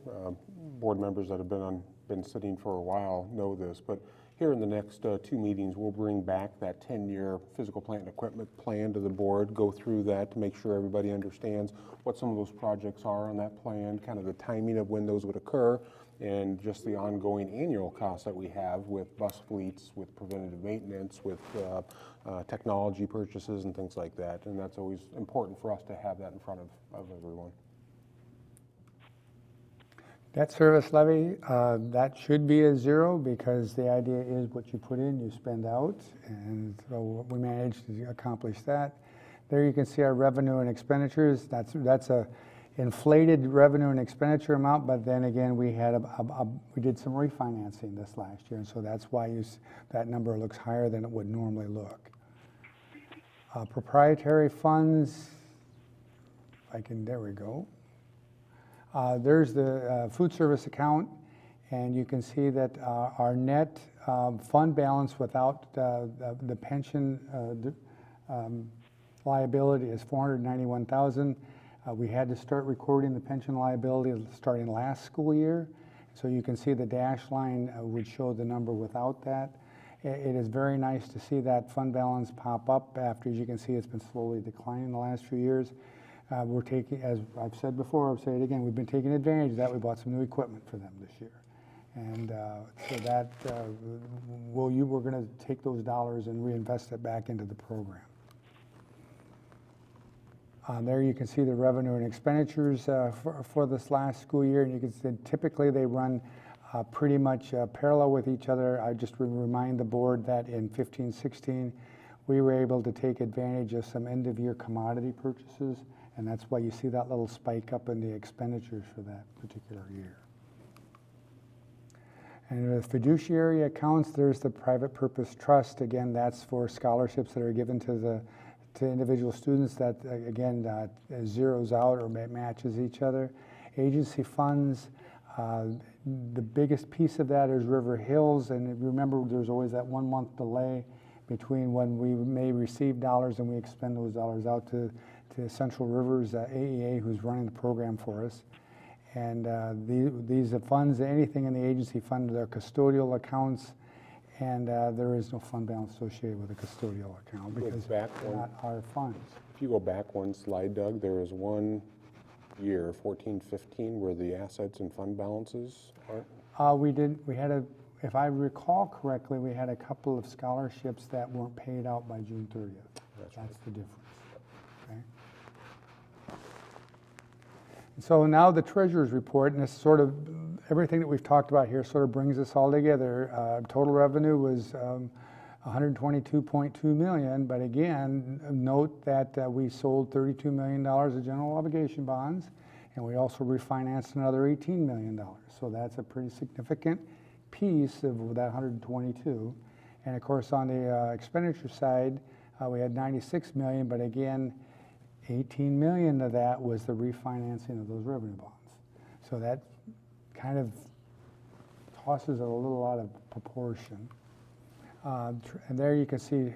board members that have been sitting for a while know this, but here in the next 2 meetings, we'll bring back that 10-year physical plant and equipment plan to the board, go through that to make sure everybody understands what some of those projects are on that plan, kind of the timing of when those would occur, and just the ongoing annual costs that we have with bus fleets, with preventative maintenance, with technology purchases and things like that. And that's always important for us to have that in front of everyone. Debt service levy, that should be a 0, because the idea is what you put in, you spend out, and so we managed to accomplish that. There you can see our revenue and expenditures. That's a inflated revenue and expenditure amount, but then again, we had we did some refinancing this last year, and so that's why that number looks higher than it would normally look. Proprietary funds, there we go. There's the food service account, and you can see that our net fund balance without the pension liability is $491,000. We had to start recording the pension liability starting last school year, so you can see the dash line would show the number without that. It is very nice to see that fund balance pop up after, as you can see, it's been slowly declining the last few years. We're taking, as I've said before, I'll say it again, we've been taking advantage of that. We bought some new equipment for them this year. And so that, we're going to take those dollars and reinvest it back into the program. There you can see the revenue and expenditures for this last school year, and you can see typically they run pretty much parallel with each other. I just remind the board that in 15-16, we were able to take advantage of some end-of-year commodity purchases, and that's why you see that little spike up in the expenditures for that particular year. And the fiduciary accounts, there's the private purpose trust. Again, that's for scholarships that are given to individual students that, again, zeroes out or matches each other. Agency funds, the biggest piece of that is River Hills, and remember there's always that 1 month delay between when we may receive dollars and we expend those dollars out to Central Rivers AEA, who's running the program for us. And these funds, anything in the agency fund, they're custodial accounts, and there is no fund balance associated with a custodial account because they're not our funds. If you go back one slide, Doug, there is one year, 14-15, where the assets and fund balances aren't? We had if I recall correctly, we had a couple of scholarships that weren't paid out by June 30th. That's the difference. Okay. So now the treasurer's report, and this sort of, everything that we've talked about here sort of brings us all together. Total revenue was $122.2 million, but again, note that we sold $32 million of general obligation bonds, and we also refinanced another $18 million. So that's a pretty significant piece of that 122. And of course, on the expenditure side, we had $96 million, but again, 18 million of that was the refinancing of those revenue bonds. So that kind of tosses it a little out of proportion. And there you can see,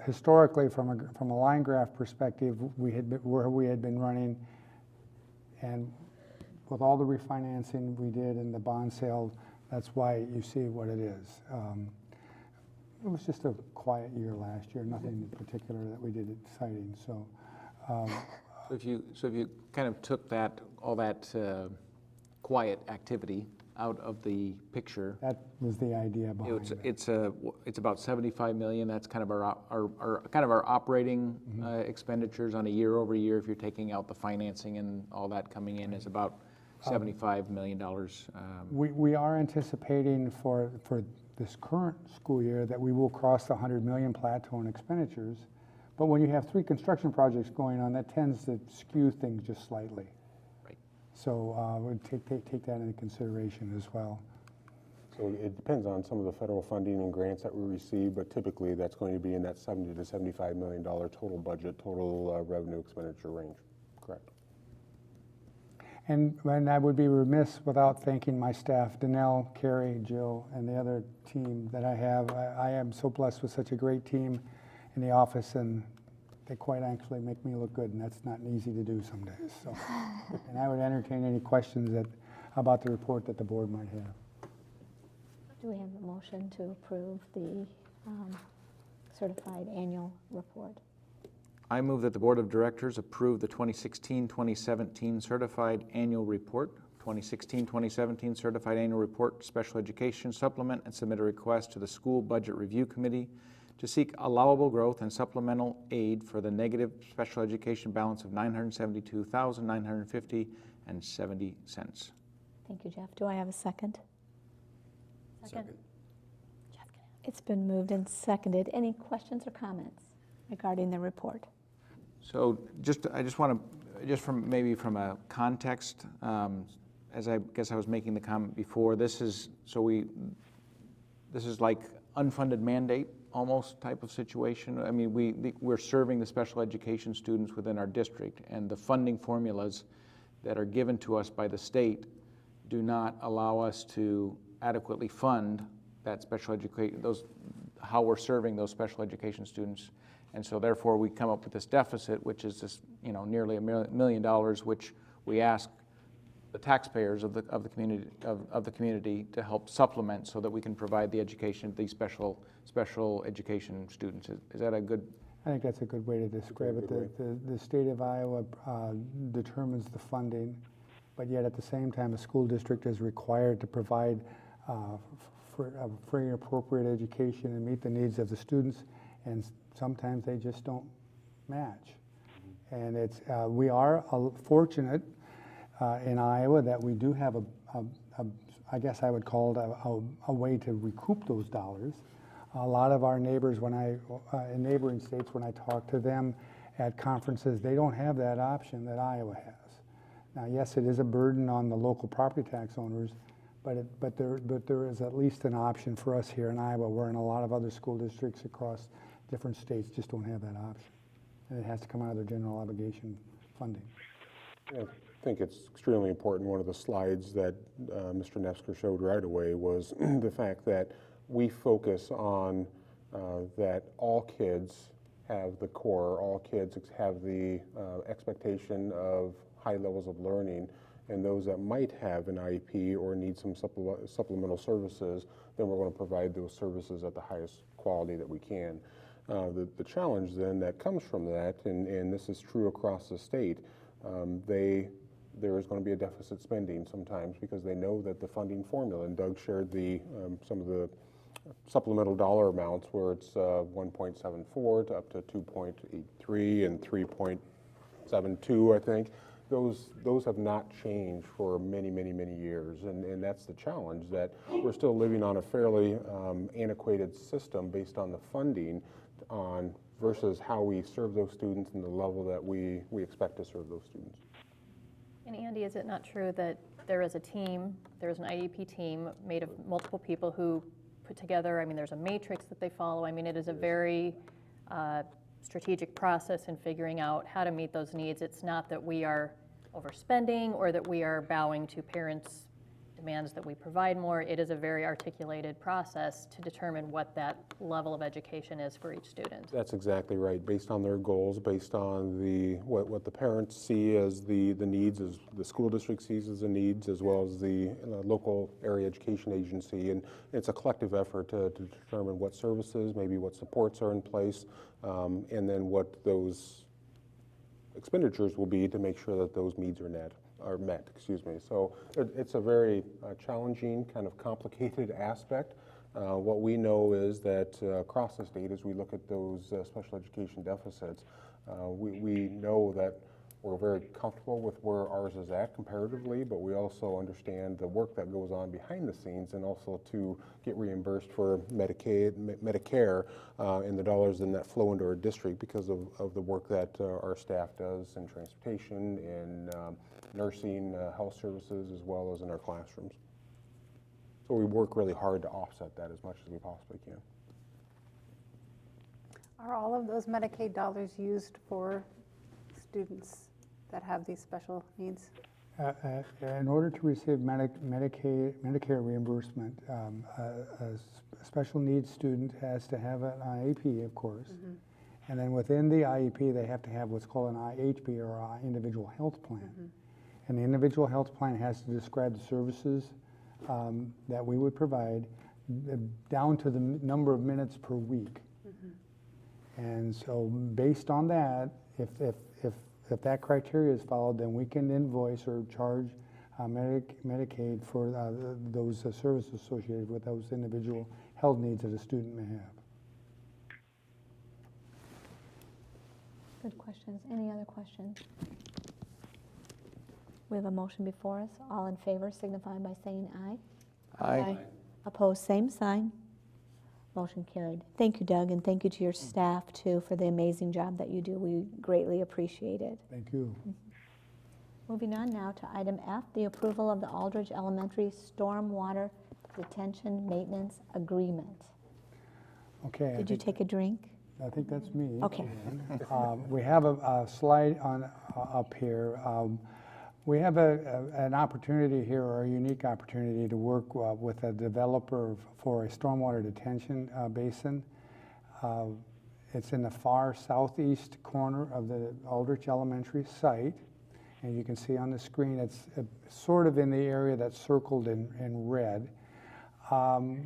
historically, from a line graph perspective, where we had been running, and with all the refinancing we did in the bond sale, that's why you see what it is. It was just a quiet year last year, nothing in particular that we did exciting. So So if you kind of took that, all that quiet activity out of the picture, That was the idea behind it. it's about 75 million. That's kind of our operating expenditures on a year over year. If you're taking out the financing and all that coming in, is about $75 million. We are anticipating for this current school year that we will cross the 100 million plateau in expenditures. But when you have 3 construction projects going on, that tends to skew things just slightly. Right. So we'll take that into consideration as well. So it depends on some of the federal funding and grants that we receive, but typically that's going to be in that $70 to $75 million total budget, total revenue expenditure range. Correct. And I would be remiss without thanking my staff, Danelle, Carrie, Jill, and the other team that I have. I am so blessed with such a great team in the office, and they quite actually make me look good, and that's not easy to do some days. So, and I would entertain any questions about the report that the board might have. Do we have a motion to approve the certified annual report? I move that the Board of Directors approve the 2016-2017 Certified Annual Report, 2016-2017 Certified Annual Report, Special Education Supplement, and submit a request to the School Budget Review Committee to seek allowable growth and supplemental aid for the negative special education balance of $972,950.70. Thank you, Jeff. Do I have a second? Second. It's been moved and seconded. Any questions or comments regarding the report? So I just want to, just from a context, as I guess I was making the comment before, this is like unfunded mandate almost type of situation. I mean, we're serving the special education students within our district, and the funding formulas that are given to us by the state do not allow us to adequately fund that special education, how we're serving those special education students. And so therefore we come up with this deficit, which is this, nearly $1 million, which we ask the taxpayers of the community to help supplement so that we can provide the education to these special education students. Is that a good? I think that's a good way to describe it. The state of Iowa determines the funding, but yet at the same time, a school district is required to provide free and appropriate education and meet the needs of the students, and sometimes they just don't match. And we are fortunate in Iowa that we do have I guess I would call it a way to recoup those dollars. A lot of our neighbors, in neighboring states, when I talk to them at conferences, they don't have that option that Iowa has. Now, yes, it is a burden on the local property tax owners, but there is at least an option for us here in Iowa, where in a lot of other school districts across different states just don't have that option. And it has to come out of their general obligation funding. I think it's extremely important. One of the slides that Mr. Nefsker showed right away was the fact that we focus on that all kids have the core, all kids have the expectation of high levels of learning, and those that might have an IEP or need some supplemental services, then we're going to provide those services at the highest quality that we can. The challenge then that comes from that, and this is true across the state, there is going to be a deficit spending sometimes because they know that the funding formula, and Doug shared some of the supplemental dollar amounts where it's 1.74 to up to 2.83 and 3.72, I think. Those have not changed for many, many, many years, and that's the challenge, that we're still living on a fairly antiquated system based on the funding versus how we serve those students and the level that we expect to serve those students. And Andy, is it not true that there is a team, there's an IEP team made of multiple people who put together, there's a matrix that they follow. It is a very strategic process in figuring out how to meet those needs. It's not that we are overspending or that we are bowing to parents' demands that we provide more. It is a very articulated process to determine what that level of education is for each student. That's exactly right, based on their goals, based on what the parents see as the needs, as the school district sees as the needs, as well as the local area education agency. And it's a collective effort to determine what services, maybe what supports are in place, and then what those expenditures will be to make sure that those needs are met. Excuse me. So it's a very challenging, kind of complicated aspect. What we know is that across the state, as we look at those special education deficits, we know that we're very comfortable with where ours is at comparatively, but we also understand the work that goes on behind the scenes, and also to get reimbursed for Medicaid, Medicare, and the dollars then that flow into our district because of the work that our staff does in transportation, in nursing, health services, as well as in our classrooms. So we work really hard to offset that as much as we possibly can. Are all of those Medicaid dollars used for students that have these special needs? In order to receive Medicare reimbursement, a special needs student has to have an IEP, of course. And then within the IEP, they have to have what's called an IHP, or individual health plan. And the individual health plan has to describe the services that we would provide down to the number of minutes per week. And so based on that, if that criteria is followed, then we can invoice or charge Medicaid for those services associated with those individual health needs that a student may have. Good questions. Any other questions? We have a motion before us. All in favor signify by saying aye. Aye. Opposed, same sign. Motion carried. Thank you, Doug, and thank you to your staff, too, for the amazing job that you do. We greatly appreciate it. Thank you. Moving on now to item F, the approval of the Aldridge Elementary Stormwater Detention Maintenance Agreement. Okay. Did you take a drink? I think that's me. Okay. We have a slide on up here. We have an opportunity here, or a unique opportunity, to work with a developer for a stormwater detention basin. It's in the far southeast corner of the Aldrich Elementary site. And you can see on the screen, it's sort of in the area that's circled in red. The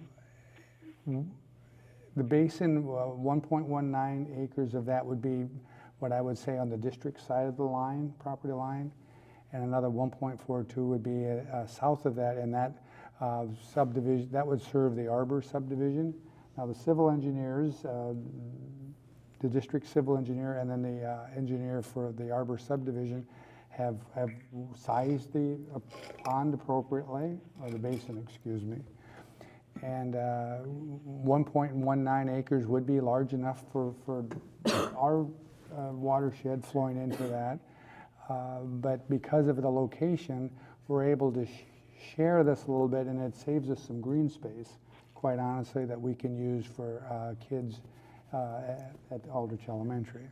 basin, 1.19 acres of that would be what I would say on the district side of the line, property line. And another 1.42 would be south of that, and that subdivision, that would serve the Arbor subdivision. Now the civil engineers, the district civil engineer and then the engineer for the Arbor subdivision have sized the pond appropriately, or the basin, excuse me. And 1.19 acres would be large enough for our watershed flowing into that. But because of the location, we're able to share this a little bit, and it saves us some green space, quite honestly, that we can use for kids at Aldrich Elementary.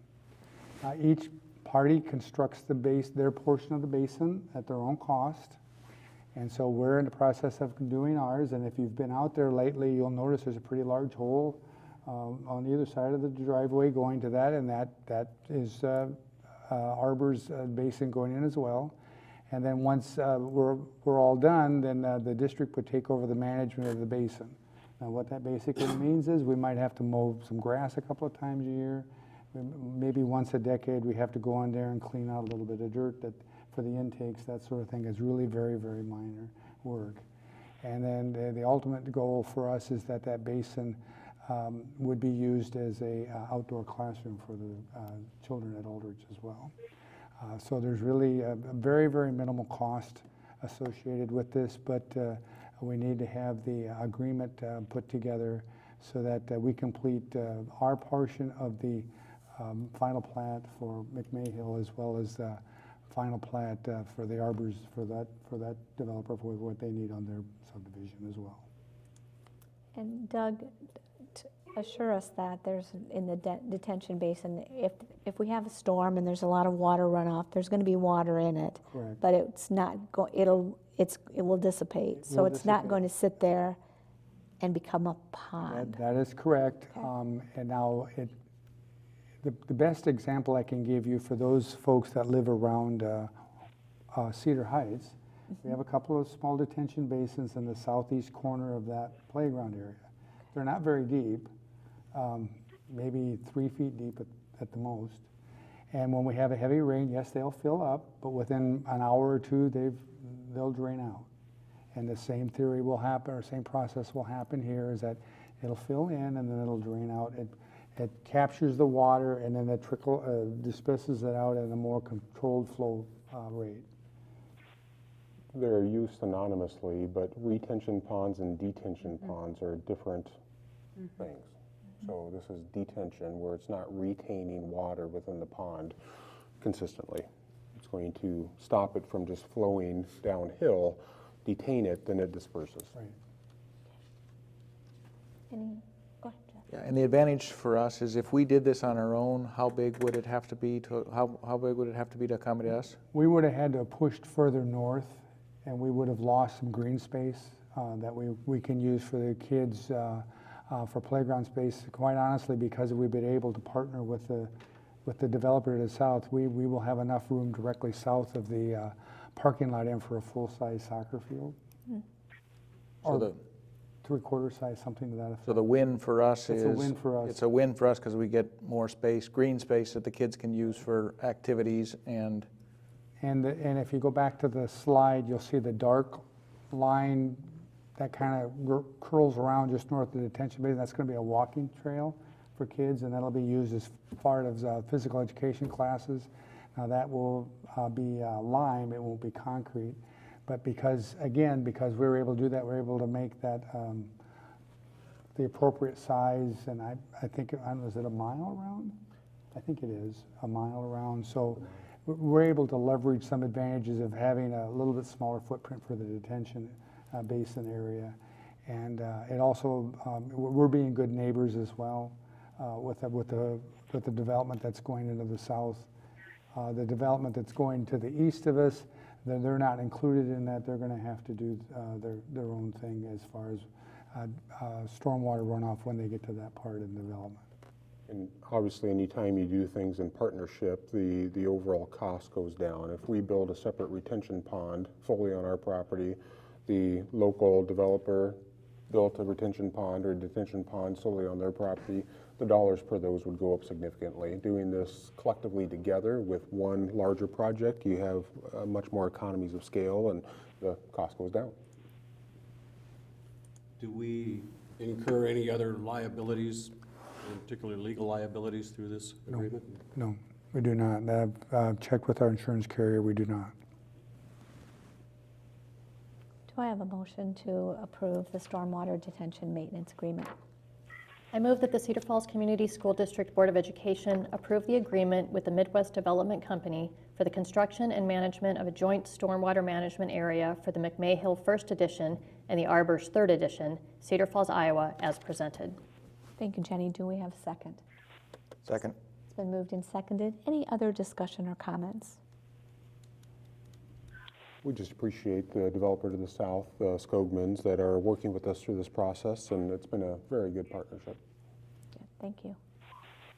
Each party constructs their portion of the basin at their own cost. And so we're in the process of doing ours, and if you've been out there lately, you'll notice there's a pretty large hole on either side of the driveway going to that, and that is Arbor's basin going in as well. And then once we're all done, then the district would take over the management of the basin. Now what that basically means is we might have to mow some grass a couple of times a year. Maybe once a decade we have to go on there and clean out a little bit of dirt that for the intakes, that sort of thing is really very, very minor work. And then the ultimate goal for us is that basin would be used as a outdoor classroom for the children at Aldrich as well. So there's really a very, very minimal cost associated with this, but we need to have the agreement put together so that we complete our portion of the final plat for McMahill, as well as the final plat for the Arbors, for that developer, for what they need on their subdivision as well. And Doug, assure us that there's, in the detention basin, if we have a storm and there's a lot of water runoff, there's going to be water in it. Correct. But it's not it will dissipate. So it's not going to sit there and become a pond. That is correct. Okay. And now the best example I can give you for those folks that live around Cedar Heights, we have a couple of small detention basins in the southeast corner of that playground area. They're not very deep, maybe 3 feet deep at the most. And when we have a heavy rain, yes, they'll fill up, but within an hour or two, they'll drain out. And the same theory will happen, or same process will happen here, is that it'll fill in and then it'll drain out. It captures the water and then it disperses it out at a more controlled flow rate. They're used synonymously, but retention ponds and detention ponds are different things. So this is detention, where it's not retaining water within the pond consistently. It's going to stop it from just flowing downhill, detain it, then it disperses. Right. Go ahead, Jeff. Yeah, and the advantage for us is if we did this on our own, how big would it have to be how big would it have to be to accommodate us? We would have had to have pushed further north, and we would have lost some green space that we can use for the kids for playground space. Quite honestly, because we've been able to partner with the developer to the south, we will have enough room directly south of the parking lot in for a full-size soccer field. Or three-quarter size, something to that effect. So the win for us It's is... a win for us. It's a win for us because we get more space, green space that the kids can use for activities and... And if you go back to the slide, you'll see the dark line that kind of curls around just north of the detention basin. That's going to be a walking trail for kids, and that'll be used as part of physical education classes. Now that will be lime, it won't be concrete. But because we were able to do that, we're able to make that the appropriate size, and I think, is it a mile around? I think it is, a mile around. So we're able to leverage some advantages of having a little bit smaller footprint for the detention basin area. And it also, we're being good neighbors as well with the development that's going into the south. The development that's going to the east of us, they're not included in that. They're going to have to do their own thing as far as stormwater runoff when they get to that part of the development. And obviously, anytime you do things in partnership, the overall cost goes down. If we build a separate retention pond fully on our property, the local developer built a retention pond or detention pond solely on their property, the dollars per those would go up significantly. Doing this collectively together with one larger project, you have much more economies of scale and the cost goes down. Do we incur any other liabilities, in particular legal liabilities through this agreement? No, we do not. I've checked with our insurance carrier, we do not. Do I have a motion to approve the stormwater detention maintenance agreement? I move that the Cedar Falls Community School District Board of Education approve the agreement with the Midwest Development Company for the construction and management of a joint stormwater management area for the McMay Hill First Edition and the Arbors Third Edition, Cedar Falls, Iowa, as presented. Thank you, Jenny. Do we have a second? Second. It's been moved and seconded. Any other discussion or comments? We just appreciate the developer to the south, the Skogmans, that are working with us through this process, and it's been a very good partnership. Good, thank you.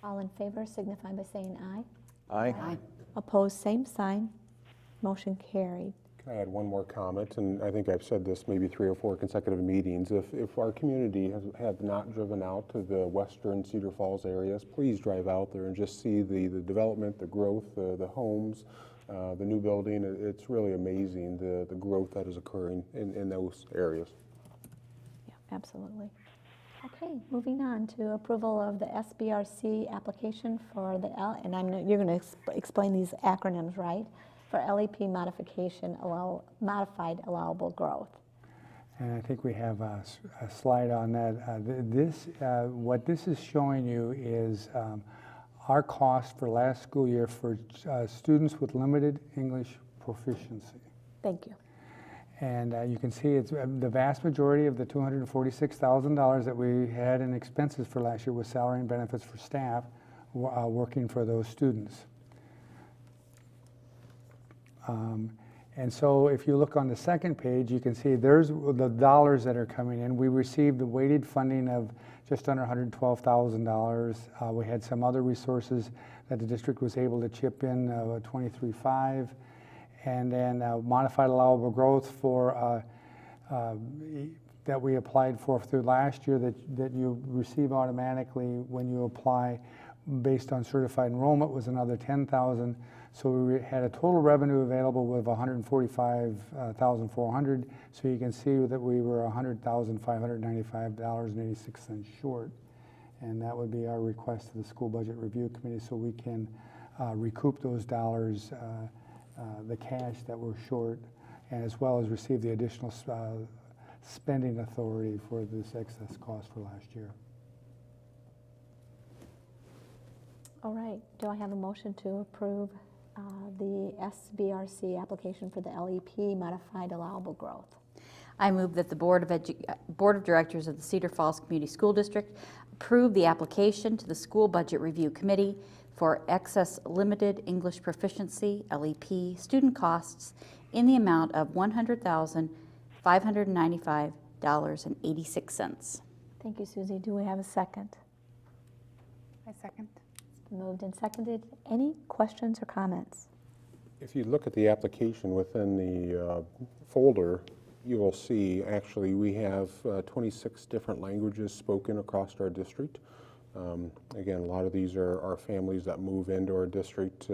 All in favor signify by saying aye. Aye. Opposed, same sign. Motion carried. Can I add one more comment? And I think I've said this maybe 3 or 4 consecutive meetings. If our community had not driven out to the western Cedar Falls areas, please drive out there and just see the development, the growth, the homes, the new building. It's really amazing, the growth that is occurring in those areas. Yeah, absolutely. Okay, moving on to approval of the SBRC application for the you're going to explain these acronyms, right? For LEP modification, modified allowable growth. And I think we have a slide on that. What this is showing you is our cost for last school year for students with limited English proficiency. Thank you. And you can see it's the vast majority of the $246,000 that we had in expenses for last year was salary and benefits for staff working for those students. And so if you look on the second page, you can see there's the dollars that are coming in. We received the weighted funding of just under $112,000. We had some other resources that the district was able to chip in, $23,500. And then modified allowable growth for that we applied for through last year that you receive automatically when you apply. based on certified enrollment was another 10,000. So we had a total revenue available of 145,400. So you can see that we were $100,595.86 short. And that would be our request to the School Budget Review Committee, so we can recoup those dollars, the cash that we're short, and as well as receive the additional spending authority for this excess cost for last year. All right, do I have a motion to approve the SBRC application for the LEP modified allowable growth? I move that the Board of Directors of the Cedar Falls Community School District approve the application to the School Budget Review Committee for excess limited English proficiency, LEP, student costs in the amount of $100,595.86. Thank you, Susie. Do we have a second? I second. It's been moved and seconded. Any questions or comments? If you look at the application within the folder, you will see actually we have 26 different languages spoken across our district. Again, a lot of these are families that move into our district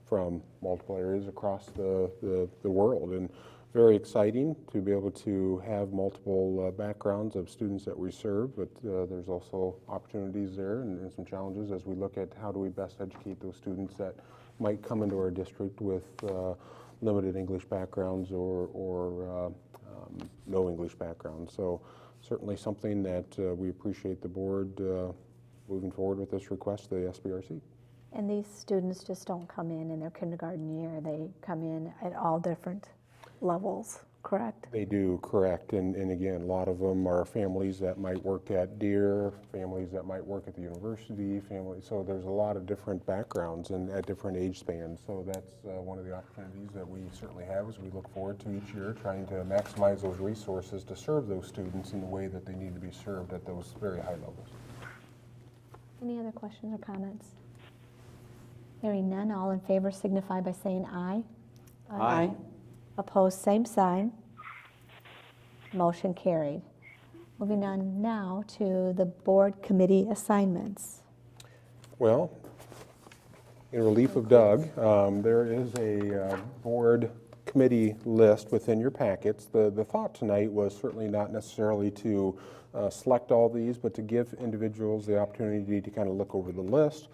from multiple areas across the world, and very exciting to be able to have multiple backgrounds of students that we serve, but there's also opportunities there and some challenges as we look at how do we best educate those students that might come into our district with limited English backgrounds or no English background. So certainly something that we appreciate the board moving forward with this request to the SBRC. And these students just don't come in their kindergarten year. They come in at all different levels, correct? They do, correct. And again, a lot of them are families that might work at Deere, families that might work at the university, families. So there's a lot of different backgrounds and at different age spans. So that's one of the opportunities that we certainly have as we look forward to each year, trying to maximize those resources to serve those students in the way that they need to be served at those very high levels. Any other questions or comments? Hearing none, all in favor signify by saying aye. Aye. Opposed, same sign. Motion carried. Moving on now to the board committee assignments. Well, in relief of Doug, there is a board committee list within your packets. The thought tonight was certainly not necessarily to select all these, but to give individuals the opportunity to kind of look over the list.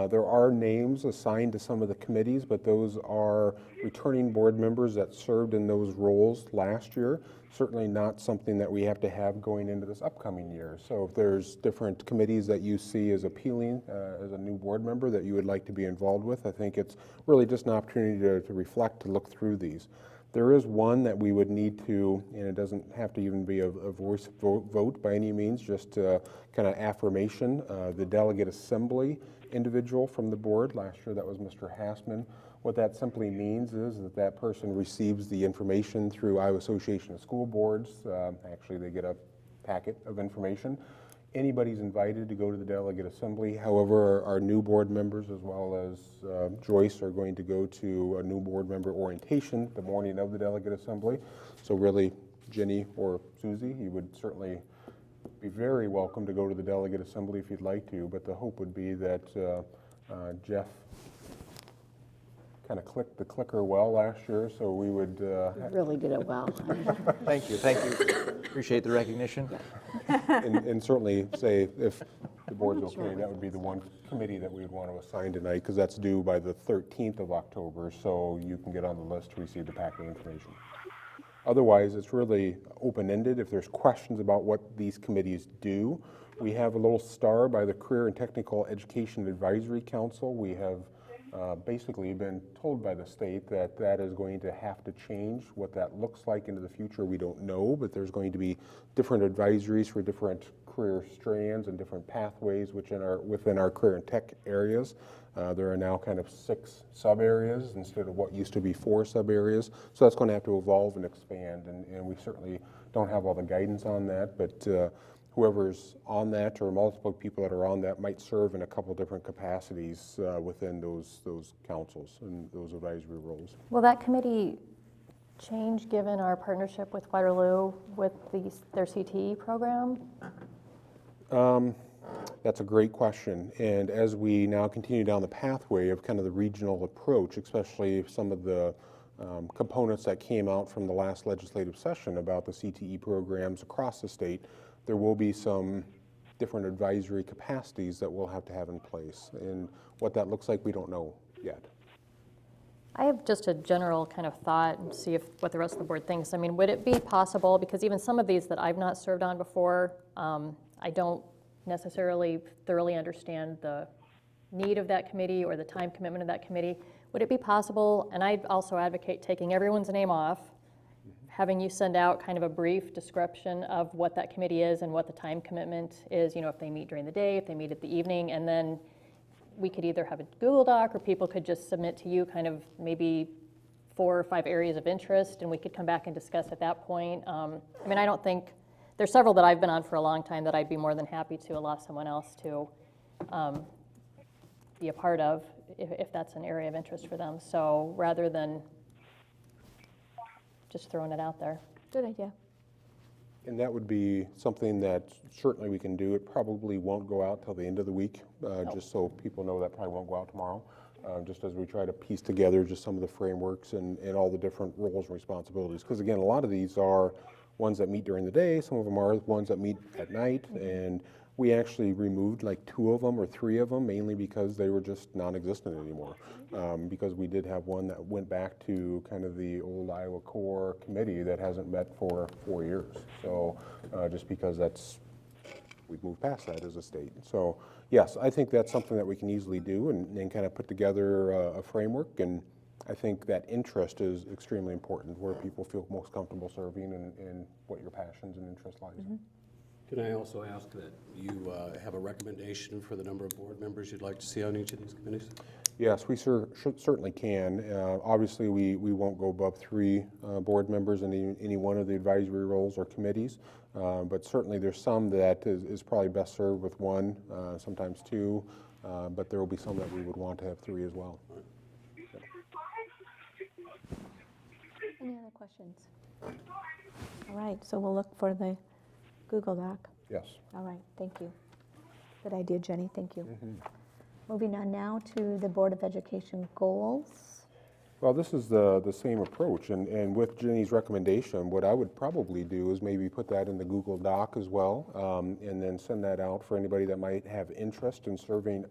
There are names assigned to some of the committees, but those are returning board members that served in those roles last year. Certainly not something that we have to have going into this upcoming year. So if there's different committees that you see as appealing as a new board member that you would like to be involved with, I think it's really just an opportunity to reflect, to look through these. There is one that we would need to, and it doesn't have to even be a voice vote by any means, just kind of affirmation. The delegate assembly individual from the board. Last year that was Mr. Hassman. What that simply means is that that person receives the information through Iowa Association of School Boards. Actually, they get a packet of information. Anybody's invited to go to the delegate assembly. However, our new board members, as well as Joyce, are going to go to a new board member orientation the morning of the delegate assembly. So really, Jenny or Susie, you would certainly be very welcome to go to the delegate assembly if you'd like to, but the hope would be that Jeff kind of clicked the clicker well last year, so we would... Really did it well. Thank you, thank you. Appreciate the recognition. and certainly say if the board's okay, that would be the one committee that we would want to assign tonight, because that's due by the 13th of October, so you can get on the list to receive the packet of information. Otherwise, it's really open-ended. If there's questions about what these committees do, we have a little star by the Career and Technical Education Advisory Council. We have basically been told by the state that that is going to have to change. What that looks like into the future, we don't know, but there's going to be different advisories for different career strands and different pathways within our career and tech areas. There are now kind of 6 sub-areas instead of what used to be 4 sub-areas. So that's going to have to evolve and expand, and we certainly don't have all the guidance on that, but whoever's on that or multiple people that are on that might serve in a couple different capacities within those councils and those advisory roles. Will that committee change given our partnership with Waterloo with their CTE program? That's a great question. And as we now continue down the pathway of kind of the regional approach, especially some of the components that came out from the last legislative session about the CTE programs across the state, there will be some different advisory capacities that we'll have to have in place. And what that looks like, we don't know yet. I have just a general kind of thought and see what the rest of the board thinks. I mean, would it be possible, because even some of these that I've not served on before, I don't necessarily thoroughly understand the need of that committee or the time commitment of that committee. Would it be possible, and I'd also advocate taking everyone's name off, having you send out kind of a brief description of what that committee is and what the time commitment is, you know, if they meet during the day, if they meet at the evening, and then we could either have a Google Doc or people could just submit to you kind of maybe 4 or 5 areas of interest, and we could come back and discuss at that point. I mean, I don't think, there's several that I've been on for a long time that I'd be more than happy to allow someone else to be a part of if that's an area of interest for them. So rather than just throwing it out there. Good idea. And that would be something that certainly we can do. It probably won't go out till the end of the week, just so people know that probably won't go out tomorrow, just as we try to piece together just some of the frameworks and all the different roles and responsibilities. Because again, a lot of these are ones that meet during the day, some of them are ones that meet at night, and we actually removed like 2 of them or 3 of them, mainly because they were just non-existent anymore. Because we did have one that went back to kind of the old Iowa Core Committee that hasn't met for 4 years. So just because we've moved past that as a state. So yes, I think that's something that we can easily do and kind of put together a framework. And I think that interest is extremely important, where people feel most comfortable serving and what your passions and interests lies in. Can I also ask that you have a recommendation for the number of board members you'd like to see on each of these committees? Yes, we certainly can. Obviously, we won't go above 3 board members in any one of the advisory roles or committees, but certainly there's some that is probably best served with 1, sometimes 2, but there will be some that we would want to have 3 as well. Any other questions? All right, so we'll look for the Google Doc. Yes. All right, thank you. Good idea, Jenny, thank you. Moving on now to the Board of Education goals. Well, this is the same approach, and with Jenny's recommendation, what I would probably do is maybe put that in the Google Doc as well, and then send that out for anybody that might have interest in serving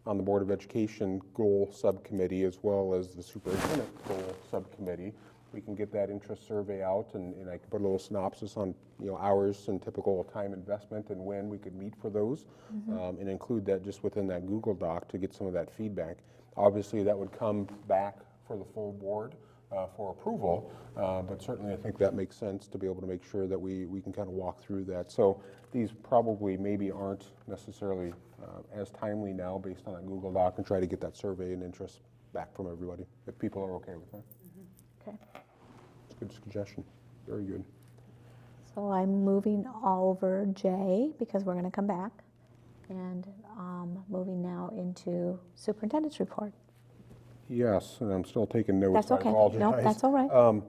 on the Board of Education goal subcommittee as well as the superintendent goal subcommittee. We can get that interest survey out, and I can put a little synopsis on hours and typical time investment and when we could meet for those, and include that just within that Google Doc to get some of that feedback. Obviously, that would come back for the full board for approval, but certainly I think that makes sense to be able to make sure that we can kind of walk through that. So these probably maybe aren't necessarily as timely now based on that Google Doc, and try to get that survey and interest back from everybody, if people are okay with that. Okay. It's a good suggestion. Very good. So I'm moving over J because we're going to come back, and moving now into superintendent's report. Yes, and I'm still taking notes. That's okay. I apologize. No, that's all right.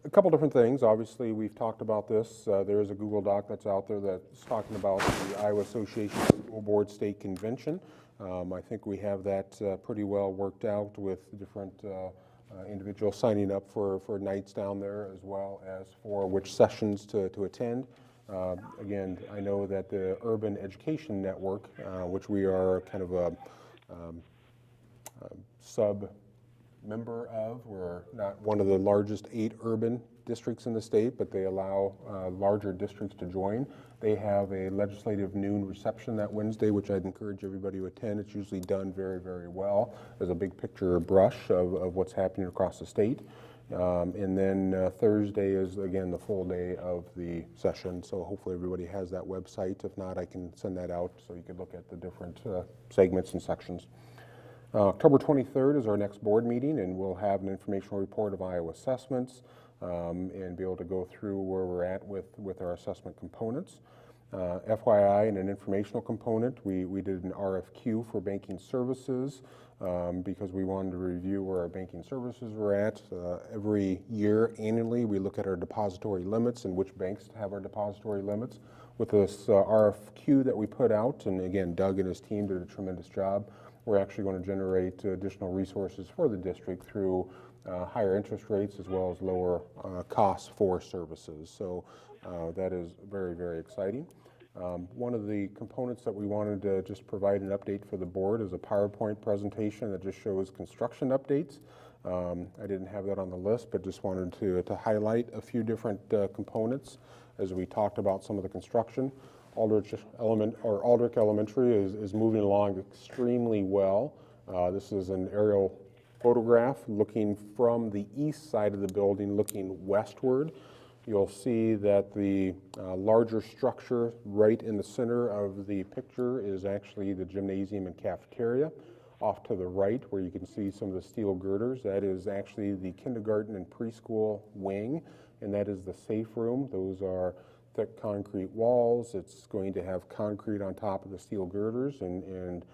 A couple different things. Obviously, we've talked about this. There is a Google Doc that's out there that's talking about the Iowa Association of School Board State Convention. I think we have that pretty well worked out with different individuals signing up for nights down there, as well as for which sessions to attend. Again, I know that the Urban Education Network, which we are kind of a sub-member of, we're not one of the largest 8 urban districts in the state, but they allow larger districts to join. They have a legislative noon reception that Wednesday, which I'd encourage everybody to attend. It's usually done very, very well. There's a big picture brush of what's happening across the state. And then Thursday is, again, the full day of the session, so hopefully everybody has that website. If not, I can send that out so you can look at the different segments and sections. October 23rd is our next board meeting, and we'll have an informational report of Iowa assessments and be able to go through where we're at with our assessment components. FYI, in an informational component, we did an RFQ for banking services because we wanted to review where our banking services were at. Every year, annually, we look at our depository limits and which banks have our depository limits. With this RFQ that we put out, and again, Doug and his team did a tremendous job, we're actually going to generate additional resources for the district through higher interest rates as well as lower costs for services. So that is very, very exciting. One of the components that we wanted to just provide an update for the board is a PowerPoint presentation that just shows construction updates. I didn't have that on the list, but just wanted to highlight a few different components as we talked about some of the construction. Aldrich Elementary is moving along extremely well. This is an aerial photograph looking from the east side of the building, looking westward. You'll see that the larger structure right in the center of the picture is actually the gymnasium and cafeteria. Off to the right, where you can see some of the steel girders, that is actually the kindergarten and preschool wing, and that is the safe room. Those are thick concrete walls. It's going to have concrete on top of the steel girders, and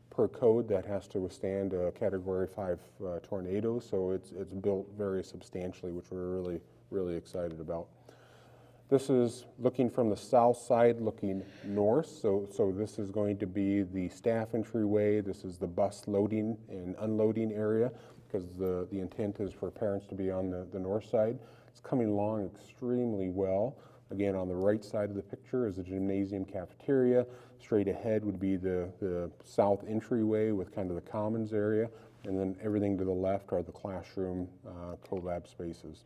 per code that has to withstand a Category 5 tornado, so it's built very substantially, which we're really excited about. This is looking from the south side, looking north, so this is going to be the staff entryway. This is the bus loading and unloading area, because the intent is for parents to be on the north side. It's coming along extremely well. Again, on the right side of the picture is the gymnasium cafeteria. Straight ahead would be the south entryway with kind of the commons area, and then everything to the left are the classroom co-lab spaces.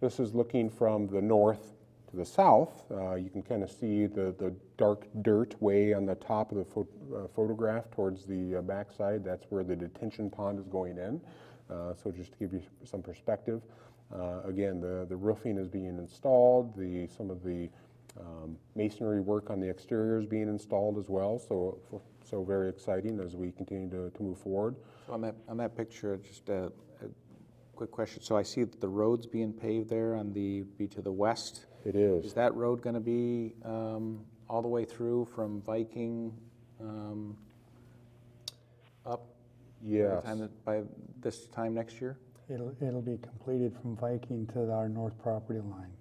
This is looking from the north to the south. You can kind of see the dark dirt way on the top of the photograph towards the backside. That's where the detention pond is going in. So just to give you some perspective. Again, the roofing is being installed. Some of the masonry work on the exterior is being installed as well. So very exciting as we continue to move forward. So on that picture, just a quick question. So I see that the road's being paved there to the west. It is. Is that road going to be all the way through from Viking up? Yes. By this time next year? It'll be completed from Viking to our north property line.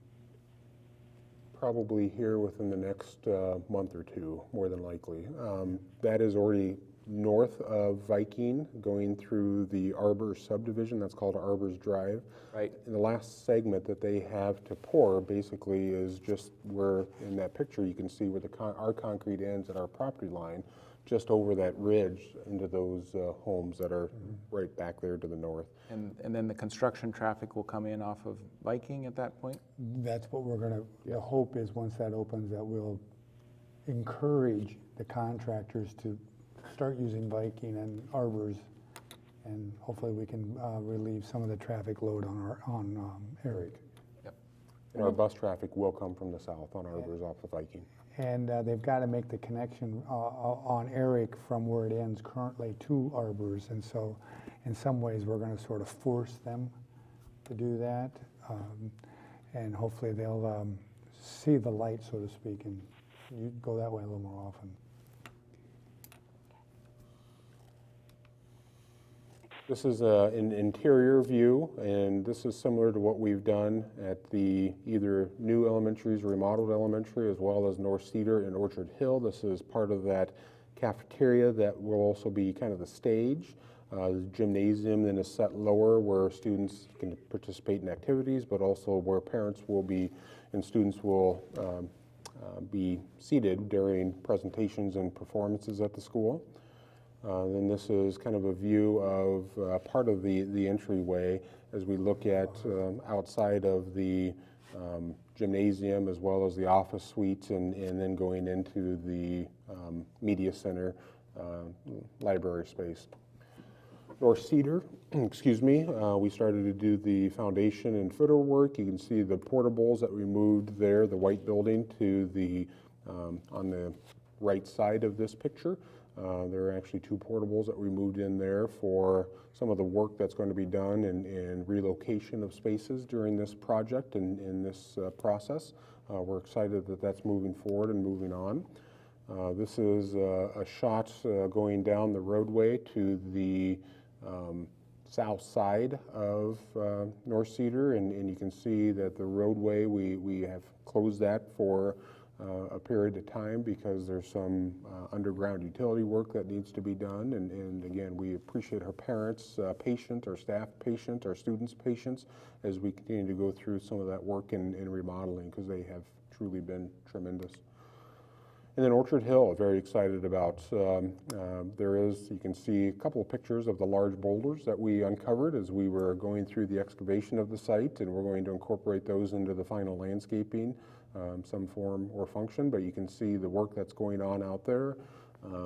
Probably here within the next month or two, more than likely. That is already north of Viking, going through the Arbor subdivision. That's called Arbor's Drive. Right. And the last segment that they have to pour basically is just where, in that picture, you can see where our concrete ends at our property line, just over that ridge into those homes that are right back there to the north. And then the construction traffic will come in off of Viking at that point? That's what we're gonna, the hope is once that opens that we'll encourage the contractors to start using Viking and Arbors, and hopefully we can relieve some of the traffic load on Eric. Yep. And our bus traffic will come from the south on Arbors off of Viking. And they've got to make the connection on Eric from where it ends currently to Arbors, and so in some ways we're going to sort of force them to do that, and hopefully they'll see the light, so to speak, and you go that way a little more often. This is an interior view, and this is similar to what we've done at the either new elementaries, remodeled elementary, as well as North Cedar and Orchard Hill. This is part of that cafeteria that will also be kind of the stage. The gymnasium then is set lower where students can participate in activities, but also where parents will be and students will be seated during presentations and performances at the school. Then this is kind of a view of part of the entryway as we look at outside of the gymnasium as well as the office suites, and then going into the media center library space. North Cedar, excuse me, we started to do the foundation and footer work. You can see the portables that we moved there, the white building to the on the right side of this picture. There are actually two portables that we moved in there for some of the work that's going to be done in relocation of spaces during this project and in this process. We're excited that that's moving forward and moving on. This is a shot going down the roadway to the south side of North Cedar, and you can see that the roadway, we have closed that for a period of time because there's some underground utility work that needs to be done. And again, we appreciate our parents' patient, our staff patient, our students' patience as we continue to go through some of that work in remodeling, because they have truly been tremendous. And then Orchard Hill, very excited about. You can see a couple of pictures of the large boulders that we uncovered as we were going through the excavation of the site, and we're going to incorporate those into the final landscaping, some form or function, but you can see the work that's going on out there.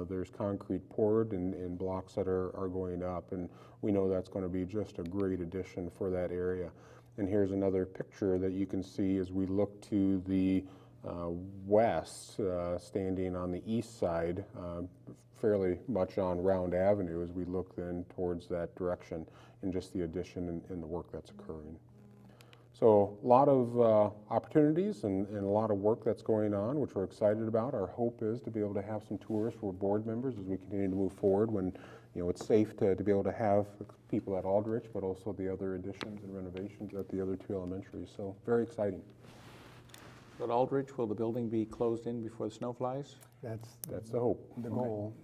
There's concrete poured and blocks that are going up, and we know that's going to be just a great addition for that area. And here's another picture that you can see as we look to the west, standing on the east side, fairly much on Round Avenue as we look then towards that direction, and just the addition and the work that's occurring. So a lot of opportunities and a lot of work that's going on, which we're excited about. Our hope is to be able to have some tours for board members as we continue to move forward, when it's safe to be able to have people at Aldrich, but also the other additions and renovations at the other two elementaries. So very exciting. At Aldrich, will the building be closed in before the snow flies? That's the hope. The goal.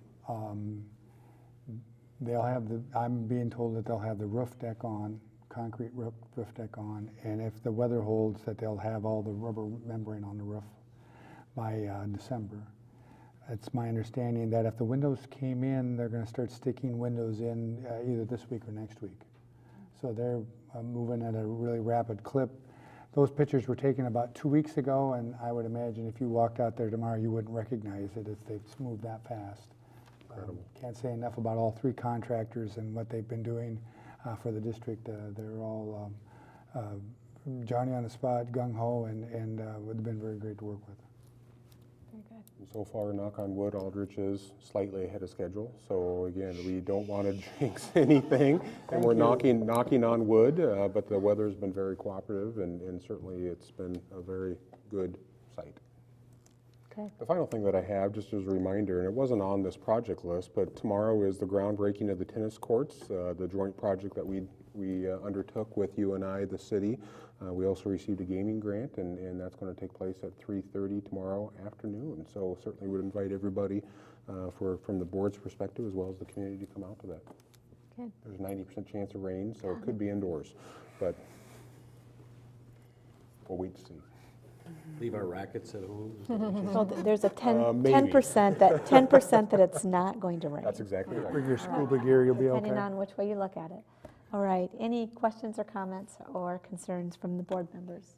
They'll have I'm being told that they'll have the roof deck on, concrete roof deck on, and if the weather holds, that they'll have all the rubber membrane on the roof by December. It's my understanding that if the windows came in, they're going to start sticking windows in either this week or next week. So they're moving at a really rapid clip. Those pictures were taken about 2 weeks ago, and I would imagine if you walked out there tomorrow, you wouldn't recognize it if they'd moved that fast. Can't say enough about all three contractors and what they've been doing for the district. They're all Johnny on the spot, gung-ho, and they've been very great to work with. Very good. And so far, knock on wood, Aldrich is slightly ahead of schedule. So again, we don't want to jinx anything, and we're knocking on wood, but the weather's been very cooperative, and certainly it's been a very good site. Okay. The final thing that I have, just as a reminder, and it wasn't on this project list, but tomorrow is the groundbreaking of the tennis courts, the joint project that we undertook with UNI, the city. We also received a gaming grant, and that's going to take place at 3:30 tomorrow afternoon. So certainly would invite everybody from the board's perspective as well as the community to come out to that. Good. There's a 90% chance of rain, so it could be indoors, but we'll wait to see. Leave our rackets at home. So there's a 10% maybe. 10% that it's not going to rain. That's exactly right. Bring your scuba gear, you'll be okay. Depending on which way you look at it. All right, any questions or comments or concerns from the board members?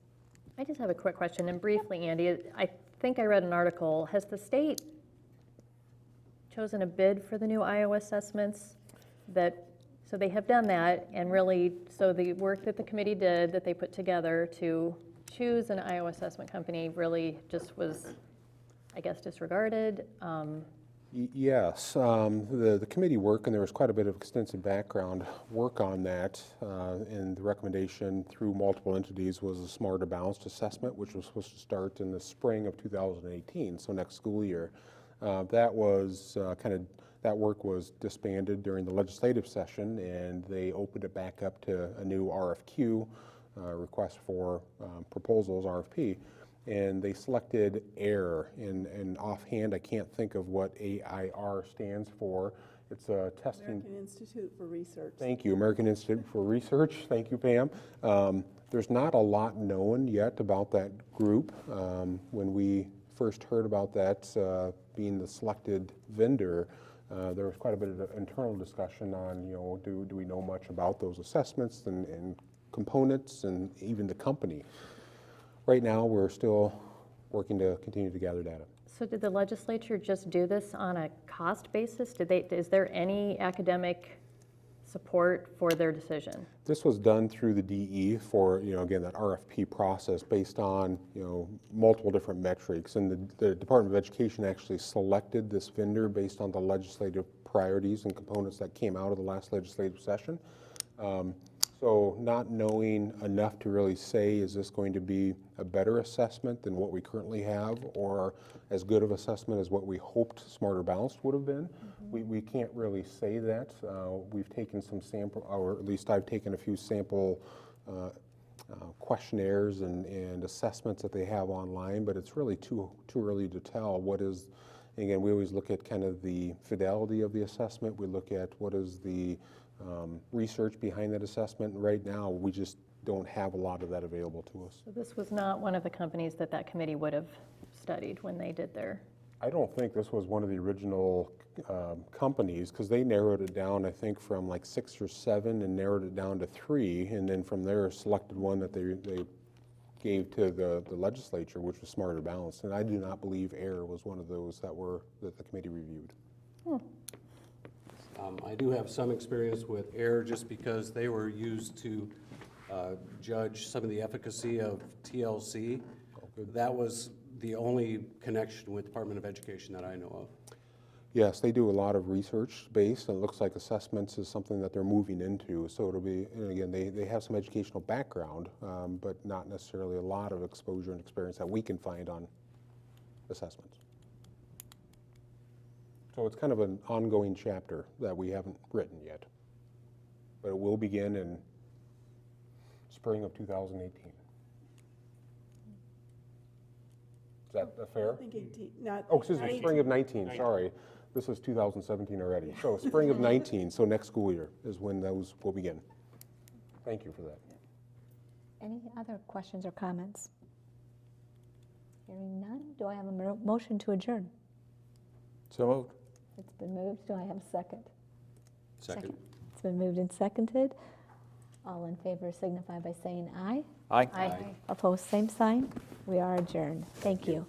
I just have a quick question, and briefly, Andy, I think I read an article. Has the state chosen a bid for the new Iowa assessments? So they have done that, and really, so the work that the committee did, that they put together to choose an Iowa assessment company really just was, I guess, disregarded. Yes, the committee work, and there was quite a bit of extensive background work on that, and the recommendation through multiple entities was a smarter balanced assessment, which was supposed to start in the spring of 2018, so next school year. That work was disbanded during the legislative session, and they opened it back up to a new RFQ, request for proposals, RFP. And they selected AIR, and offhand, I can't think of what AIR stands for. It's a testing. American Institute for Research. Thank you, American Institute for Research. Thank you, Pam. There's not a lot known yet about that group. When we first heard about that being the selected vendor, there was quite a bit of internal discussion on, do we know much about those assessments and components and even the company. Right now, we're still working to continue to gather data. So did the legislature just do this on a cost basis? Is there any academic support for their decision? This was done through the DE for, again, that RFP process based on, multiple different metrics. And the Department of Education actually selected this vendor based on the legislative priorities and components that came out of the last legislative session. So not knowing enough to really say, is this going to be a better assessment than what we currently have, or as good of assessment as what we hoped Smarter Balanced would have been? We can't really say that. We've taken some sample, or at least I've taken a few sample questionnaires and assessments that they have online, but it's really too early to tell what is. Again, we always look at kind of the fidelity of the assessment. We look at what is the research behind that assessment. And right now, we just don't have a lot of that available to us. So this was not one of the companies that that committee would have studied when they did their, I don't think this was one of the original companies, because they narrowed it down, I think, from like 6 or 7 and narrowed it down to 3, and then from there selected one that they gave to the legislature, which was Smarter Balanced. And I do not believe AIR was one of those that the committee reviewed. I do have some experience with AIR just because they were used to judge some of the efficacy of TLC. That was the only connection with Department of Education that I know of. Yes, they do a lot of research based, and it looks like assessments is something that they're moving into. So it'll be, and again, they have some educational background, but not necessarily a lot of exposure and experience that we can find on assessments. So it's kind of an ongoing chapter that we haven't written yet, but it will begin in spring of 2018. Is that fair? I think 18, not. Oh, excuse me, 19. spring of 19, sorry. This is 2017 already. So spring of 19, so next school year is when those will begin. Thank you for that. Any other questions or comments? Hearing none, do I have a motion to adjourn? So moved. It's been moved. Do I have a second? Second. It's been moved and seconded. All in favor signify by saying aye. Aye. Aye. Opposed, same sign. We are adjourned. Thank you.